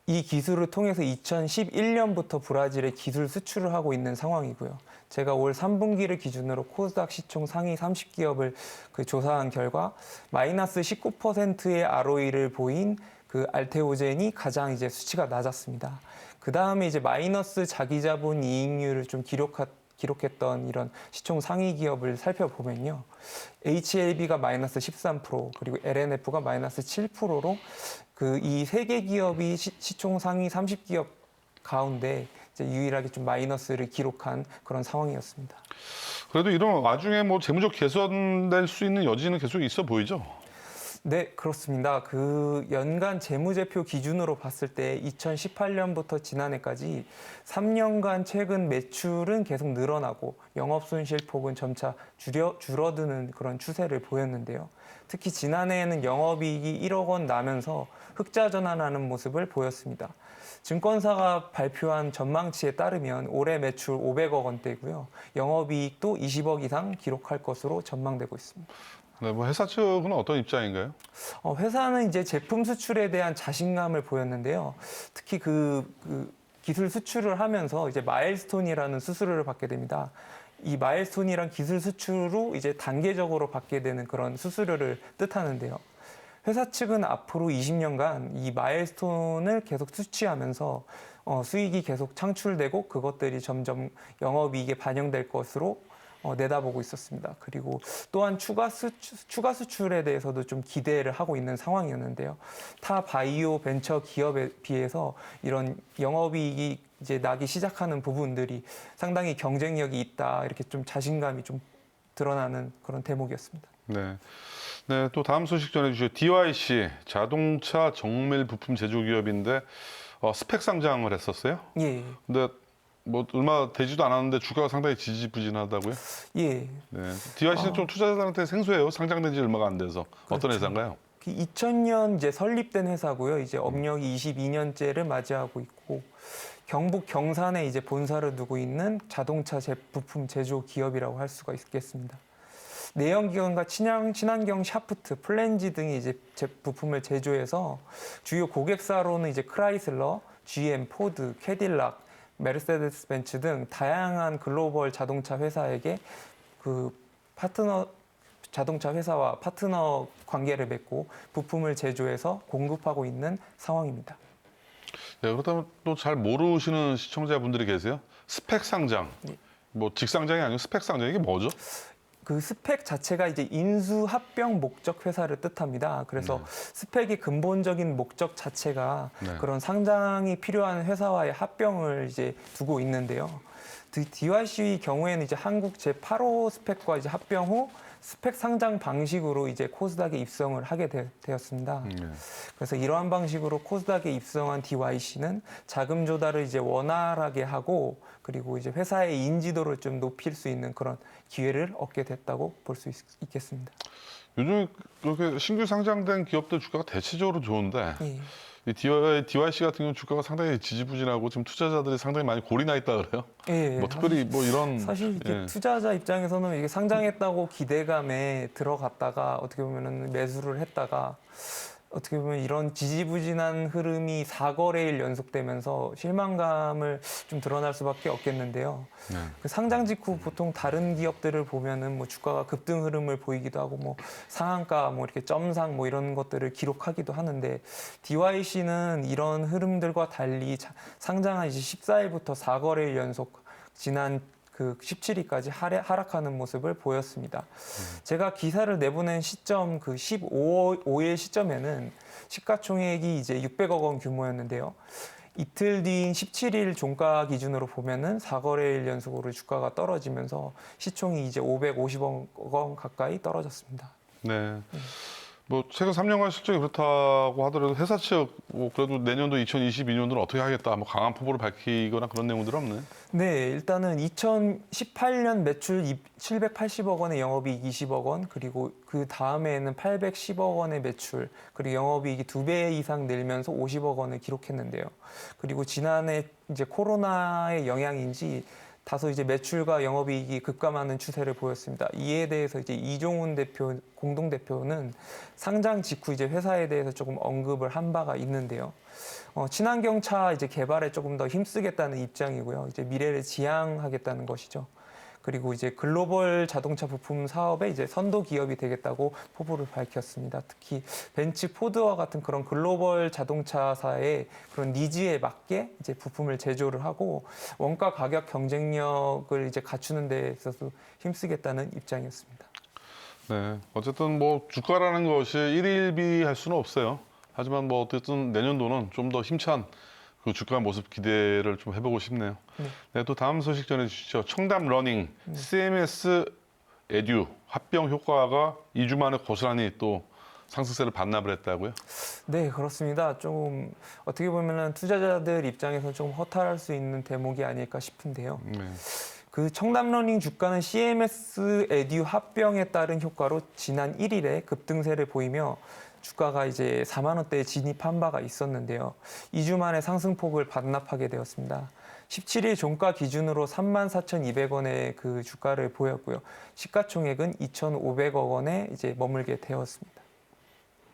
이 기술을 통해서 2011년부터 브라질에 기술 수출을 하고 있는 상황이고요. 제가 올 3분기를 기준으로 코스닥 시총 상위 30기업을 조사한 결과 마이너스 19%의 ROE를 보인 그 알테오젠이 가장 이제 수치가 낮았습니다. 그 다음에 이제 마이너스 자기자본 이익률을 좀 기록했던 이런 시총 상위 기업을 살펴보면요. HLB가 마이너스 13%, 그리고 LNF가 마이너스 7%로 그 이 세 개 기업이 시총 상위 30기업 가운데 이제 유일하게 좀 마이너스를 기록한 그런 상황이었습니다. 그래도 이런 와중에 뭐 재무적 개선될 수 있는 여지는 계속 있어 보이죠? 네, 그렇습니다. 그 연간 재무제표 기준으로 봤을 때 2018년부터 지난해까지 3년간 최근 매출은 계속 늘어나고 영업손실폭은 점차 줄어드는 그런 추세를 보였는데요. 특히 지난해에는 영업이익이 1억 원 나면서 흑자 전환하는 모습을 보였습니다. 증권사가 발표한 전망치에 따르면 올해 매출 500억 원대고요. 영업이익도 20억 이상 기록할 것으로 전망되고 있습니다. 네, 뭐 회사 측은 어떤 입장인가요? 회사는 이제 제품 수출에 대한 자신감을 보였는데요. 특히 그 기술 수출을 하면서 이제 마일스톤이라는 수수료를 받게 됩니다. 이 마일스톤이란 기술 수출로 이제 단계적으로 받게 되는 그런 수수료를 뜻하는데요. 회사 측은 앞으로 20년간 이 마일스톤을 계속 수취하면서 수익이 계속 창출되고 그것들이 점점 영업이익에 반영될 것으로 내다보고 있었습니다. 그리고 또한 추가 수출에 대해서도 좀 기대를 하고 있는 상황이었는데요. 타 바이오 벤처 기업에 비해서 이런 영업이익이 이제 나기 시작하는 부분들이 상당히 경쟁력이 있다, 이렇게 좀 자신감이 좀 드러나는 그런 대목이었습니다. 네. 네, 또 다음 소식 전해주시죠. DYC 자동차 정밀 부품 제조 기업인데 스펙 상장을 했었어요. 예, 근데 뭐 얼마 되지도 않았는데 주가가 상당히 지지부진하다고요? 예. 네. DYC는 좀 투자자들한테 생소해요. 상장된 지 얼마가 안 돼서. 어떤 회사인가요? 2000년 이제 설립된 회사고요. 이제 업력이 22년째를 맞이하고 있고 경북 경산에 이제 본사를 두고 있는 자동차 부품 제조 기업이라고 할 수가 있겠습니다. 내연기관과 친환경 샤프트, 플랜지 등이 이제 부품을 제조해서 주요 고객사로는 이제 크라이슬러, GM, 포드, 캐딜락, 메르세데스 벤츠 등 다양한 글로벌 자동차 회사에게 그 자동차 회사와 파트너 관계를 맺고 부품을 제조해서 공급하고 있는 상황입니다. 네, 그렇다면 또 잘 모르시는 시청자분들이 계세요. 스펙 상장. 뭐 직상장이 아니고 스펙 상장 이게 뭐죠? 그 스펙 자체가 이제 인수 합병 목적 회사를 뜻합니다. 그래서 스펙의 근본적인 목적 자체가 네. 그런 상장이 필요한 회사와의 합병을 이제 두고 있는데요. DYC의 경우에는 이제 한국 제8호 스펙과 이제 합병 후 스펙 상장 방식으로 이제 코스닥에 입성을 하게 되었습니다. 그래서 이러한 방식으로 코스닥에 입성한 DYC는 자금 조달을 이제 원활하게 하고 그리고 이제 회사의 인지도를 좀 높일 수 있는 그런 기회를 얻게 됐다고 볼 수 있겠습니다. 요즘 그렇게 신규 상장된 기업들 주가가 대체적으로 좋은데 예. 이 DYC 같은 경우는 주가가 상당히 지지부진하고 지금 투자자들이 상당히 많이 골이 나 있다 그래요. 예, 뭐 특별히 뭐 이런 사실 이게 예. 투자자 입장에서는 이게 상장했다고 기대감에 들어갔다가 어떻게 보면은 매수를 했다가 어떻게 보면 이런 지지부진한 흐름이 4거래일 연속되면서 실망감을 좀 드러날 수밖에 없겠는데요. 네. 그 상장 직후 보통 다른 기업들을 보면은 뭐 주가가 급등 흐름을 보이기도 하고 뭐 상한가 뭐 이렇게 점상 뭐 이런 것들을 기록하기도 하는데 DYC는 이런 흐름들과 달리 상장한 이제 14일부터 4거래일 연속 지난 그 17일까지 하락하는 모습을 보였습니다. 제가 기사를 내보낸 시점 그 15일 시점에는 시가총액이 이제 600억 원 규모였는데요. 이틀 뒤인 17일 종가 기준으로 보면은 4거래일 연속으로 주가가 떨어지면서 시총이 이제 550억 원 가까이 떨어졌습니다. 네. 뭐 최근 3년간 실적이 그렇다고 하더라도 회사 측 뭐 그래도 내년도 2022년도는 어떻게 하겠다 뭐 강한 포부를 밝히거나 그런 내용들은 없네. 네, 일단은 2018년 매출 780억 원의 영업이익 20억 원, 그리고 그 다음에는 810억 원의 매출, 그리고 영업이익이 2배 이상 늘면서 50억 원을 기록했는데요. 그리고 지난해 이제 코로나의 영향인지 다소 이제 매출과 영업이익이 급감하는 추세를 보였습니다. 이에 대해서 이제 이종훈 대표, 공동대표는 상장 직후 이제 회사에 대해서 조금 언급을 한 바가 있는데요. 친환경차 이제 개발에 조금 더 힘쓰겠다는 입장이고요. 이제 미래를 지향하겠다는 것이죠. 그리고 이제 글로벌 자동차 부품 사업에 이제 선도 기업이 되겠다고 포부를 밝혔습니다. 특히 벤츠, 포드와 같은 그런 글로벌 자동차사의 그런 니즈에 맞게 이제 부품을 제조를 하고 원가 가격 경쟁력을 이제 갖추는 데 있어서 힘쓰겠다는 입장이었습니다. 네. 어쨌든 뭐 주가라는 것이 일일비할 수는 없어요. 하지만 뭐 어쨌든 내년도는 좀 더 힘찬 그 주가 모습 기대를 좀 해보고 싶네요. 네, 또 다음 소식 전해주시죠. 청담 러닝, CMS 에듀 합병 효과가 2주 만에 고스란히 또 상승세를 반납을 했다고요? 네, 그렇습니다. 좀 어떻게 보면은 투자자들 입장에서 좀 허탈할 수 있는 대목이 아닐까 싶은데요. 네. 그 청담러닝 주가는 CMS 에듀 합병에 따른 효과로 지난 1일에 급등세를 보이며 주가가 이제 4만 원대에 진입한 바가 있었는데요. 2주 만에 상승폭을 반납하게 되었습니다. 17일 종가 기준으로 34,200원의 그 주가를 보였고요. 시가총액은 2,500억 원에 이제 머물게 되었습니다.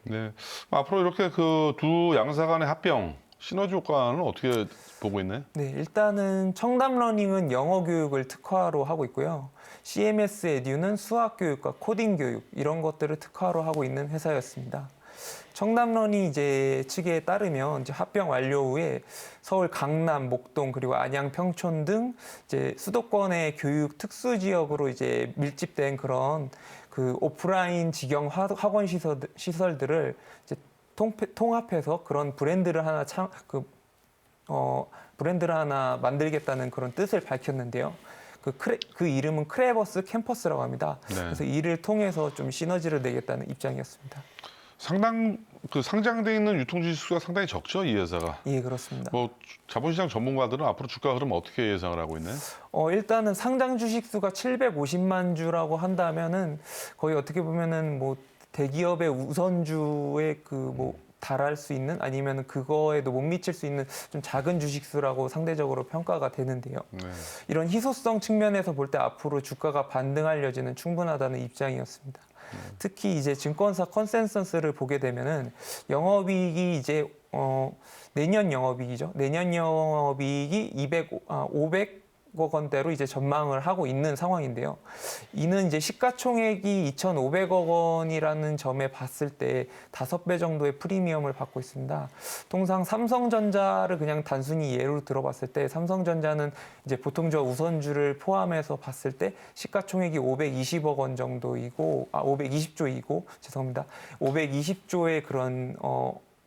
네. 앞으로 이렇게 그 두 양사 간의 합병 시너지 효과는 어떻게 보고 있나요? 네, 일단은 청담러닝은 영어 교육을 특화로 하고 있고요. CMS 에듀는 수학 교육과 코딩 교육 이런 것들을 특화로 하고 있는 회사였습니다. 청담러닝 이제 측에 따르면 이제 합병 완료 후에 서울 강남, 목동 그리고 안양, 평촌 등 이제 수도권의 교육 특수 지역으로 이제 밀집된 그런 그 오프라인 직영 학원 시설들을 이제 통합해서 그런 브랜드를 하나 브랜드를 하나 만들겠다는 그런 뜻을 밝혔는데요. 그 이름은 크레버스 캠퍼스라고 합니다. 네. 그래서 이를 통해서 좀 시너지를 내겠다는 입장이었습니다. 상장돼 있는 유통주식수가 상당히 적죠, 이 회사가. 예, 그렇습니다. 뭐 자본시장 전문가들은 앞으로 주가 흐름 어떻게 예상을 하고 있나요? 일단은 상장 주식 수가 750만 주라고 한다면은 거의 어떻게 보면은 뭐 대기업의 우선주에 달할 수 있는 아니면 그거에도 못 미칠 수 있는 좀 작은 주식수라고 상대적으로 평가가 되는데요. 네. 이런 희소성 측면에서 볼 때 앞으로 주가가 반등할 여지는 충분하다는 입장이었습니다. 특히 이제 증권사 컨센서스를 보게 되면은 영업이익이 이제 내년 영업이익이죠. 내년 영업이익이 500억 원대로 이제 전망을 하고 있는 상황인데요. 이는 이제 시가총액이 2,500억 원이라는 점에 봤을 때 5배 정도의 프리미엄을 받고 있습니다. 통상 삼성전자를 그냥 단순히 예로 들어봤을 때 삼성전자는 이제 보통주와 우선주를 포함해서 봤을 때 시가총액이 520억 원 정도이고 520조이고 죄송합니다. 520조의 그런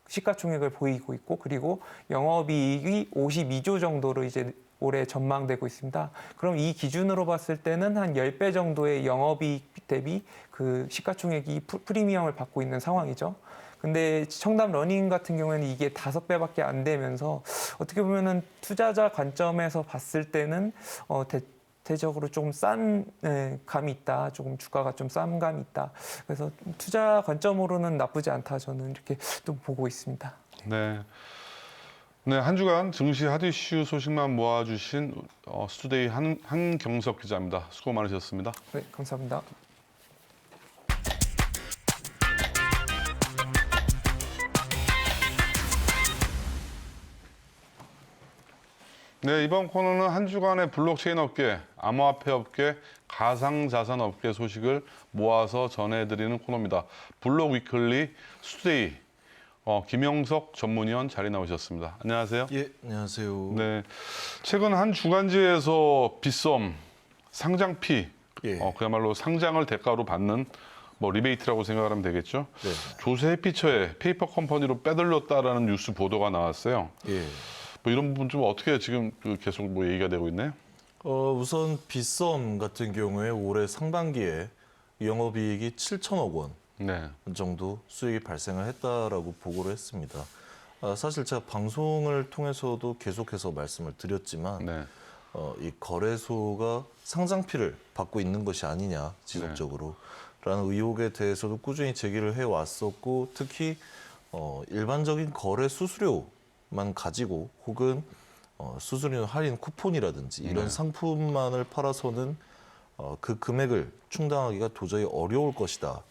시가총액을 보이고 있고 그리고 영업이익이 52조 정도로 이제 올해 전망되고 있습니다. 그럼 이 기준으로 봤을 때는 한 10배 정도의 영업이익 대비 그 시가총액이 프리미엄을 받고 있는 상황이죠. 근데 청담 러닝 같은 경우에는 이게 5배밖에 안 되면서 어떻게 보면은 투자자 관점에서 봤을 때는 대체적으로 조금 싼 감이 있다. 조금 주가가 좀 싼 감이 있다. 그래서 투자 관점으로는 나쁘지 않다. 저는 이렇게 또 보고 있습니다. 네. 네, 한 주간 증시 핫 이슈 소식만 모아주신 스투데이 한경석 기자입니다. 수고 많으셨습니다. 네, 감사합니다. 네, 이번 코너는 한 주간의 블록체인 업계, 암호화폐 업계, 가상자산 업계 소식을 모아서 전해드리는 코너입니다. 블록 위클리 스투데이 김영석 전문위원 자리 나오셨습니다. 안녕하세요. 예, 안녕하세요. 네, 최근 한 주간지에서 빗썸, 상장피, 예. 그야말로 상장을 대가로 받는 뭐 리베이트라고 생각하면 되겠죠. 네. 조세 해피처에 페이퍼 컴퍼니로 빼돌렸다라는 뉴스 보도가 나왔어요. 예. 뭐 이런 부분 좀 어떻게 지금 계속 뭐 얘기가 되고 있나요? 우선 빗썸 같은 경우에 올해 상반기에 영업이익이 7천억 원 네. 정도 수익이 발생을 했다라고 보고를 했습니다. 사실 제가 방송을 통해서도 계속해서 말씀을 드렸지만 네. 이 거래소가 상장피를 받고 있는 것이 아니냐 지속적으로 라는 의혹에 대해서도 꾸준히 제기를 해왔었고 특히 일반적인 거래 수수료만 가지고 혹은 수수료 할인 쿠폰이라든지 이런 상품만을 팔아서는 그 금액을 충당하기가 도저히 어려울 것이다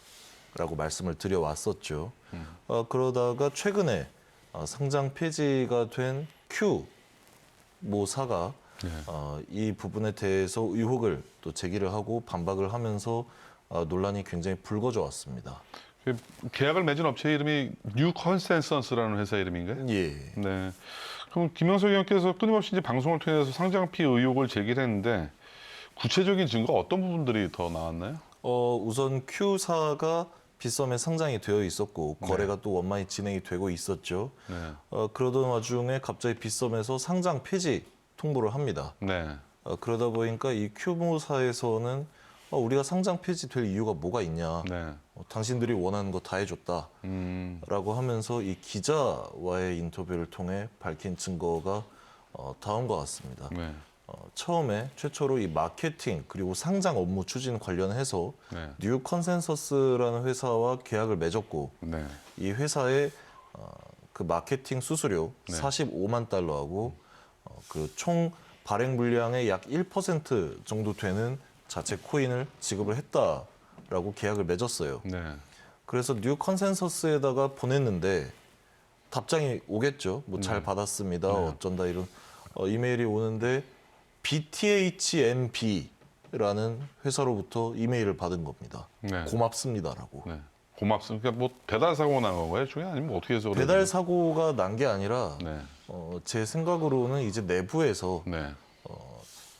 라고 말씀을 드려왔었죠. 그러다가 최근에 상장 폐지가 된 Q 모사가 이 부분에 대해서 의혹을 또 제기를 하고 반박을 하면서 논란이 굉장히 불거져 왔습니다. 계약을 맺은 업체 이름이 뉴 컨센서스라는 회사 이름인가요? 예. 네. 그럼 김영석 의원께서 끊임없이 이제 방송을 통해서 상장피 의혹을 제기했는데 구체적인 증거 어떤 부분들이 더 나왔나요? 우선 Q사가 빗썸에 상장이 되어 있었고 거래가 또 원만히 진행이 되고 있었죠. 네. 그러던 와중에 갑자기 빗썸에서 상장 폐지 통보를 합니다. 네. 그러다 보니까 이 Q모사에서는 우리가 상장 폐지될 이유가 뭐가 있냐. 네. 당신들이 원하는 거 다 해줬다. 라고 하면서 이 기자와의 인터뷰를 통해 밝힌 증거가 다음과 같습니다. 네. 처음에 최초로 이 마케팅 그리고 상장 업무 추진 관련해서 네. 뉴 컨센서스라는 회사와 계약을 맺었고 네. 이 회사의 그 마케팅 수수료 네. 45만 달러하고 그 총 발행 물량의 약 1% 정도 되는 자체 코인을 지급을 했다라고 계약을 맺었어요. 네. 그래서 뉴 컨센서스에다가 보냈는데 답장이 오겠죠. 뭐 잘 받았습니다. 네. 어쩐다 이런 이메일이 오는데 BTHMB라는 회사로부터 이메일을 받은 겁니다. 네. 고맙습니다라고. 네. 고맙습니다. 그러니까 뭐 배달 사고 난 건가요, 중에 아니면 뭐 어떻게 해서 그러는 배달 거예요? 사고가 난 게 아니라 네. 제 생각으로는 이제 내부에서 네.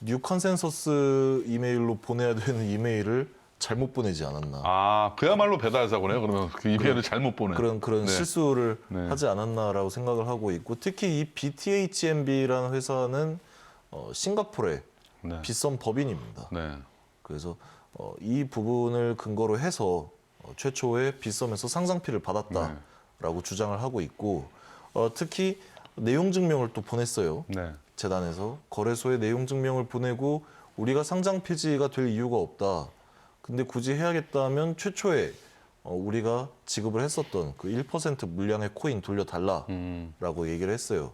뉴 컨센서스 이메일로 보내야 되는 이메일을 잘못 보내지 않았나. 아, 그야말로 배달 사고네요. 그러면 그 이메일을 잘못 보내. 그런 네. 실수를 네. 하지 않았나라고 생각을 하고 있고 특히 이 BTHMB라는 회사는 싱가포르의 네. 빗썸 법인입니다. 네. 그래서 이 부분을 근거로 해서 최초에 빗썸에서 상장피를 받았다라고 주장을 하고 있고 특히 내용 증명을 또 보냈어요. 네. 재단에서 거래소에 내용 증명을 보내고 우리가 상장 폐지가 될 이유가 없다. 근데 굳이 해야겠다면 최초에 우리가 지급을 했었던 그 1% 물량의 코인 돌려달라라고 얘기를 했어요.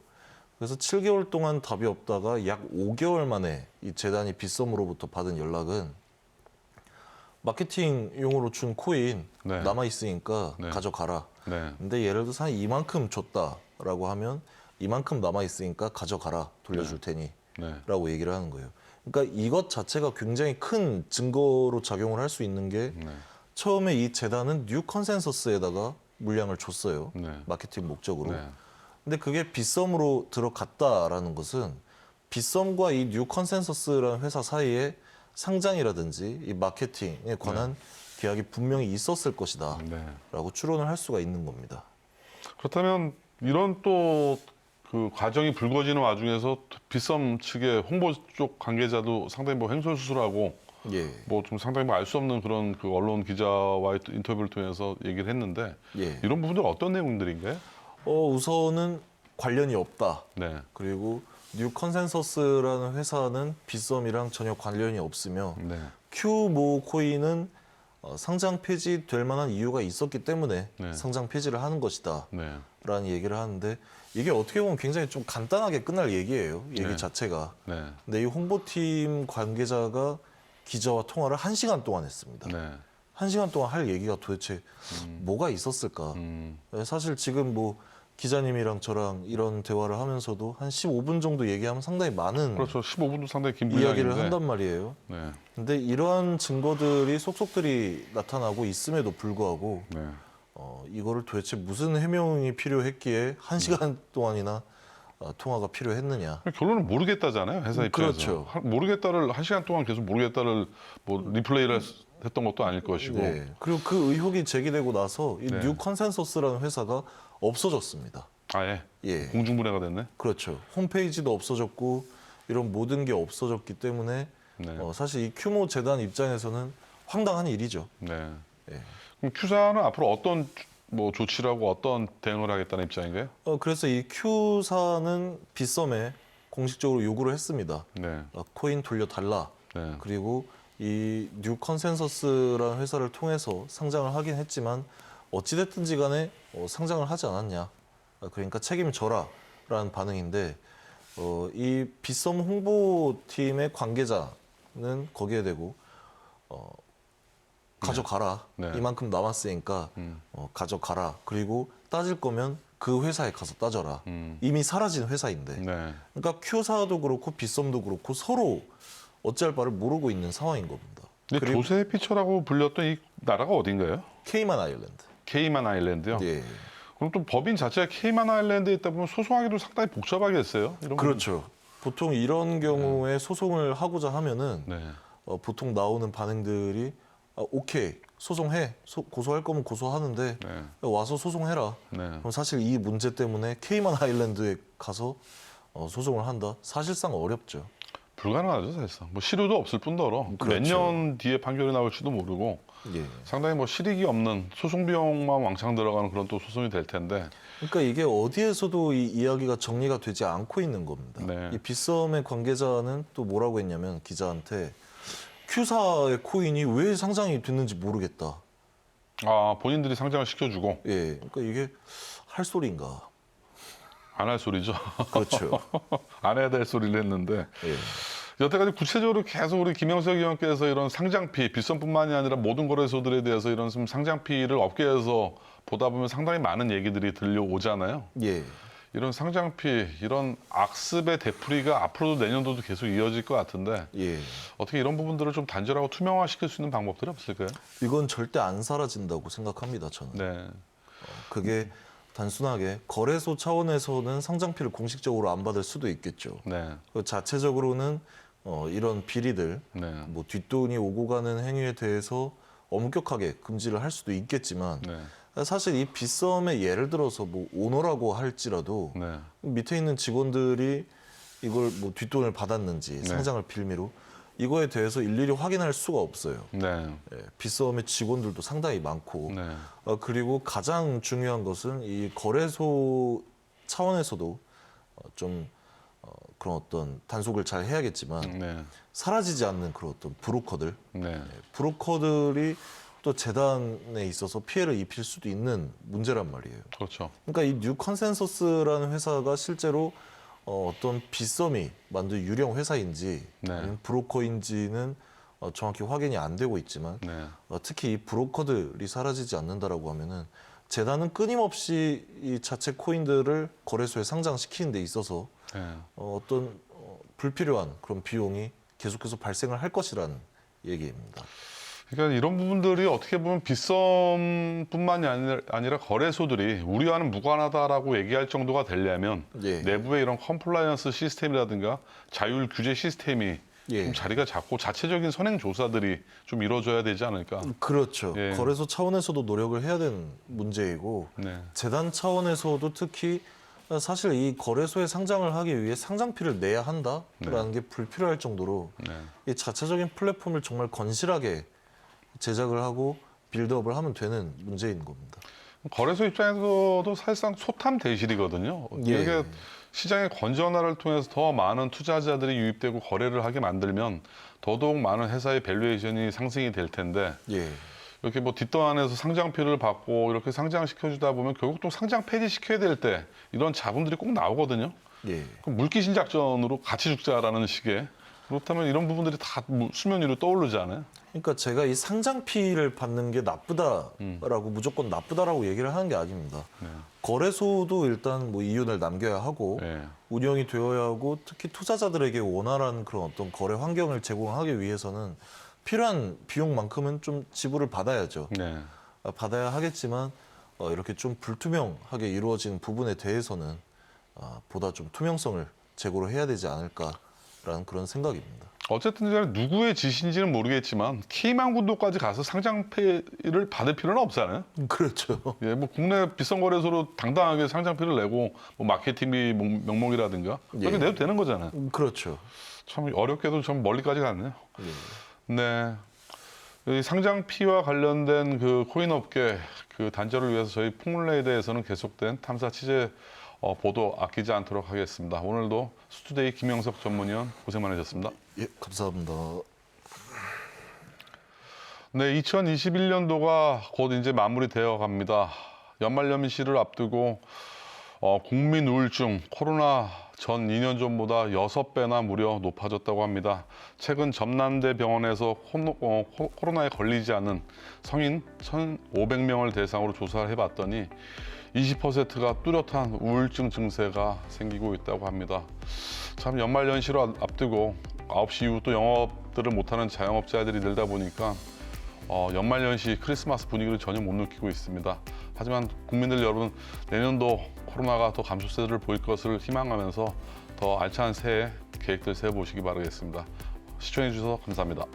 그래서 7개월 동안 답이 없다가 약 5개월 만에 이 재단이 빗썸으로부터 받은 연락은 마케팅용으로 준 코인 네. 남아 있으니까 네. 가져가라. 네. 근데 예를 들어서 한 이만큼 줬다라고 하면 이만큼 남아 있으니까 가져가라. 돌려줄 테니. 네. 라고 얘기를 하는 거예요. 그러니까 이것 자체가 굉장히 큰 증거로 작용을 할 수 있는 게 네. 처음에 이 재단은 뉴 컨센서스에다가 물량을 줬어요. 네. 마케팅 목적으로. 네. 근데 그게 빗썸으로 들어갔다라는 것은 빗썸과 이 뉴 컨센서스라는 회사 사이에 상장이라든지 이 마케팅에 관한 계약이 분명히 있었을 것이다. 네. 라고 추론을 할 수가 있는 겁니다. 그렇다면 이런 또 그 과정이 불거지는 와중에서 빗썸 측의 홍보 쪽 관계자도 상당히 뭐 횡설수설하고 예. 뭐 좀 상당히 뭐 알 수 없는 그런 그 언론 기자와의 인터뷰를 통해서 얘기를 했는데 예. 이런 부분들 어떤 내용들인가요? 우선은 관련이 없다. 네. 그리고 뉴 컨센서스라는 회사는 빗썸이랑 전혀 관련이 없으며 네. 큐모 코인은 상장 폐지될 만한 이유가 있었기 때문에 네. 상장 폐지를 하는 것이다. 네. 라는 얘기를 하는데 이게 어떻게 보면 굉장히 좀 간단하게 끝날 얘기예요. 얘기 네. 자체가. 네. 근데 이 홍보팀 관계자가 기자와 통화를 1시간 동안 했습니다. 네. 1시간 동안 할 얘기가 도대체 뭐가 있었을까? 사실 지금 뭐 기자님이랑 저랑 이런 대화를 하면서도 한 15분 정도 얘기하면 상당히 많은 그렇죠. 15분도 상당히 긴 이야기를 분량인데. 한단 말이에요. 네. 근데 이러한 증거들이 속속들이 나타나고 있음에도 불구하고 네. 이거를 도대체 무슨 해명이 필요했기에 1시간 동안이나 통화가 필요했느냐. 결론은 모르겠다잖아요. 회사 입장에서. 그렇죠. 모르겠다를 1시간 동안 계속 모르겠다를 뭐 리플레이를 했던 것도 아닐 것이고. 네. 그리고 그 의혹이 제기되고 나서 이 네. 뉴 컨센서스라는 회사가 없어졌습니다. 아예 예. 공중분해가 됐네. 그렇죠. 홈페이지도 없어졌고 이런 모든 게 없어졌기 때문에 네. 사실 이 큐모 재단 입장에서는 황당한 일이죠. 네. 예. 그럼 큐사는 앞으로 어떤 뭐 조치라고 어떤 대응을 하겠다는 입장인가요? 그래서 이 큐사는 빗썸에 공식적으로 요구를 했습니다. 네. 코인 돌려달라. 네. 그리고 이 뉴 컨센서스라는 회사를 통해서 상장을 하긴 했지만 어찌됐든지 간에 상장을 하지 않았냐. 그러니까 책임져라라는 반응인데 이 빗썸 홍보팀의 관계자는 거기에 대고 가져가라. 네. 이만큼 남았으니까 가져가라. 그리고 따질 거면 그 회사에 가서 따져라. 이미 사라진 회사인데. 네. 그러니까 큐사도 그렇고 빗썸도 그렇고 서로 어찌할 바를 모르고 있는 상황인 겁니다. 근데 그리고 조세 피처라고 불렸던 이 나라가 어딘가요? 케이만 아일랜드. 케이만 아일랜드요. 예. 그럼 또 법인 자체가 케이만 아일랜드에 있다 보면 소송하기도 상당히 복잡하겠어요. 이런 그렇죠. 보통 이런 경우에 소송을 하고자 하면은 네. 보통 나오는 반응들이 오케이 소송해 고소할 거면 고소하는데 네. 와서 소송해라. 네. 그럼 사실 이 문제 때문에 케이만 아일랜드에 가서 소송을 한다. 사실상 어렵죠. 불가능하죠, 사실상. 뭐 실효도 없을 뿐더러 몇 그렇죠. 년 뒤에 판결이 나올지도 모르고 예. 상당히 뭐 실익이 없는 소송 비용만 왕창 들어가는 그런 또 소송이 될 텐데. 그러니까 이게 어디에서도 이 이야기가 정리가 되지 않고 있는 겁니다. 네. 이 빗썸의 관계자는 또 뭐라고 했냐면 기자한테 Q사의 코인이 왜 상장이 됐는지 모르겠다. 아, 본인들이 상장을 시켜주고 예, 그러니까 이게 할 소리인가? 안 할 소리죠. 그렇죠. 안 해야 될 소리를 했는데. 예. 여태까지 구체적으로 계속 우리 김영석 의원께서 이런 상장피, 빗썸뿐만이 아니라 모든 거래소들에 대해서 이런 좀 상장피를 업계에서 보다 보면 상당히 많은 얘기들이 들려오잖아요. 예. 이런 상장피, 이런 악습의 되풀이가 앞으로도 내년도도 계속 이어질 것 같은데 예. 어떻게 이런 부분들을 좀 단절하고 투명화시킬 수 있는 방법들이 없을까요? 이건 절대 안 사라진다고 생각합니다, 저는. 네, 그게 단순하게 거래소 차원에서는 상장피를 공식적으로 안 받을 수도 있겠죠. 네, 그 자체적으로는 이런 비리들, 네, 뭐 뒷돈이 오고 가는 행위에 대해서 엄격하게 금지를 할 수도 있겠지만 네, 사실 이 빗썸의 예를 들어서 뭐 오너라고 할지라도 네, 밑에 있는 직원들이 이걸 뭐 뒷돈을 받았는지 네. 상장을 빌미로 이거에 대해서 일일이 확인할 수가 없어요. 네, 예, 빗썸의 직원들도 상당히 많고 네, 그리고 가장 중요한 것은 이 거래소 차원에서도 좀 그런 어떤 단속을 잘 해야겠지만 네, 사라지지 않는 그런 어떤 브로커들, 네, 브로커들이 또 재단에 있어서 피해를 입힐 수도 있는 문제란 말이에요. 그렇죠. 그러니까 이 뉴 컨센서스라는 회사가 실제로 어떤 빗썸이 만든 유령 회사인지 네. 아니면 브로커인지는 정확히 확인이 안 되고 있지만 네, 특히 이 브로커들이 사라지지 않는다라고 하면은 재단은 끊임없이 이 자체 코인들을 거래소에 상장시키는 데 있어서 네. 어떤 불필요한 그런 비용이 계속해서 발생을 할 것이라는 얘기입니다. 그러니까 이런 부분들이 어떻게 보면 빗썸뿐만이 아니라 거래소들이 우리와는 무관하다라고 얘기할 정도가 되려면 예. 내부의 이런 컴플라이언스 시스템이라든가 자율 규제 시스템이 예. 좀 자리가 잡고 자체적인 선행 조사들이 좀 이루어져야 되지 않을까. 그렇죠. 예. 거래소 차원에서도 노력을 해야 되는 문제이고 네, 재단 차원에서도 특히 사실 이 거래소에 상장을 하기 위해 상장피를 내야 한다라는 게 불필요할 정도로 네, 이 자체적인 플랫폼을 정말 건실하게 제작을 하고 빌드업을 하면 되는 문제인 겁니다. 거래소 입장에서도 사실상 소탐 대실이거든요. 예. 이게 시장의 건전화를 통해서 더 많은 투자자들이 유입되고 거래를 하게 만들면 더더욱 많은 회사의 밸류에이션이 상승이 될 텐데 예. 이렇게 뭐 뒷돈 안에서 상장피를 받고 이렇게 상장시켜주다 보면 결국 또 상장 폐지시켜야 될 때 이런 자본들이 꼭 나오거든요. 예. 그럼 물귀신 작전으로 같이 죽자라는 식의 그렇다면 이런 부분들이 다 수면 위로 떠오르지 않아요? 그러니까 제가 이 상장피를 받는 게 나쁘다라고 무조건 나쁘다라고 얘기를 하는 게 아닙니다. 네. 거래소도 일단 뭐 이윤을 남겨야 하고 네. 운영이 되어야 하고 특히 투자자들에게 원활한 그런 어떤 거래 환경을 제공하기 위해서는 필요한 비용만큼은 좀 지불을 받아야죠. 네. 받아야 하겠지만 이렇게 좀 불투명하게 이루어진 부분에 대해서는 보다 좀 투명성을 제고를 해야 되지 않을까라는 그런 생각입니다. 어쨌든 간에 누구의 지시인지는 모르겠지만 K망군도까지 가서 상장피를 받을 필요는 없잖아요. 그렇죠. 예, 뭐 국내 비싼 거래소로 당당하게 상장피를 내고 뭐 마케팅비 명목이라든가 그렇게 예. 내도 되는 거잖아요. 그렇죠. 참 어렵게도 좀 멀리까지 갔네요. 예. 네. 이 상장피와 관련된 그 코인 업계 그 단절을 위해서 저희 풍물레에 대해서는 계속된 탐사 취재 보도 아끼지 않도록 하겠습니다. 오늘도 스투데이 김영석 전문위원 고생 많으셨습니다. 예, 감사합니다. 네, 2021년도가 곧 이제 마무리되어 갑니다. 연말연시를 앞두고 국민 우울증, 코로나 전 2년 전보다 6배나 무려 높아졌다고 합니다. 최근 전남대 병원에서 코로나에 걸리지 않은 성인 1,500명을 대상으로 조사를 해봤더니 20%가 뚜렷한 우울증 증세가 생기고 있다고 합니다. 참 연말연시를 앞두고 9시 이후 또 영업들을 못하는 자영업자들이 늘다 보니까 연말연시 크리스마스 분위기를 전혀 못 느끼고 있습니다. 하지만 국민들 여러분, 내년도 코로나가 더 감소세를 보일 것을 희망하면서 더 알찬 새해 계획들 세워보시기 바라겠습니다. 시청해 주셔서 감사합니다.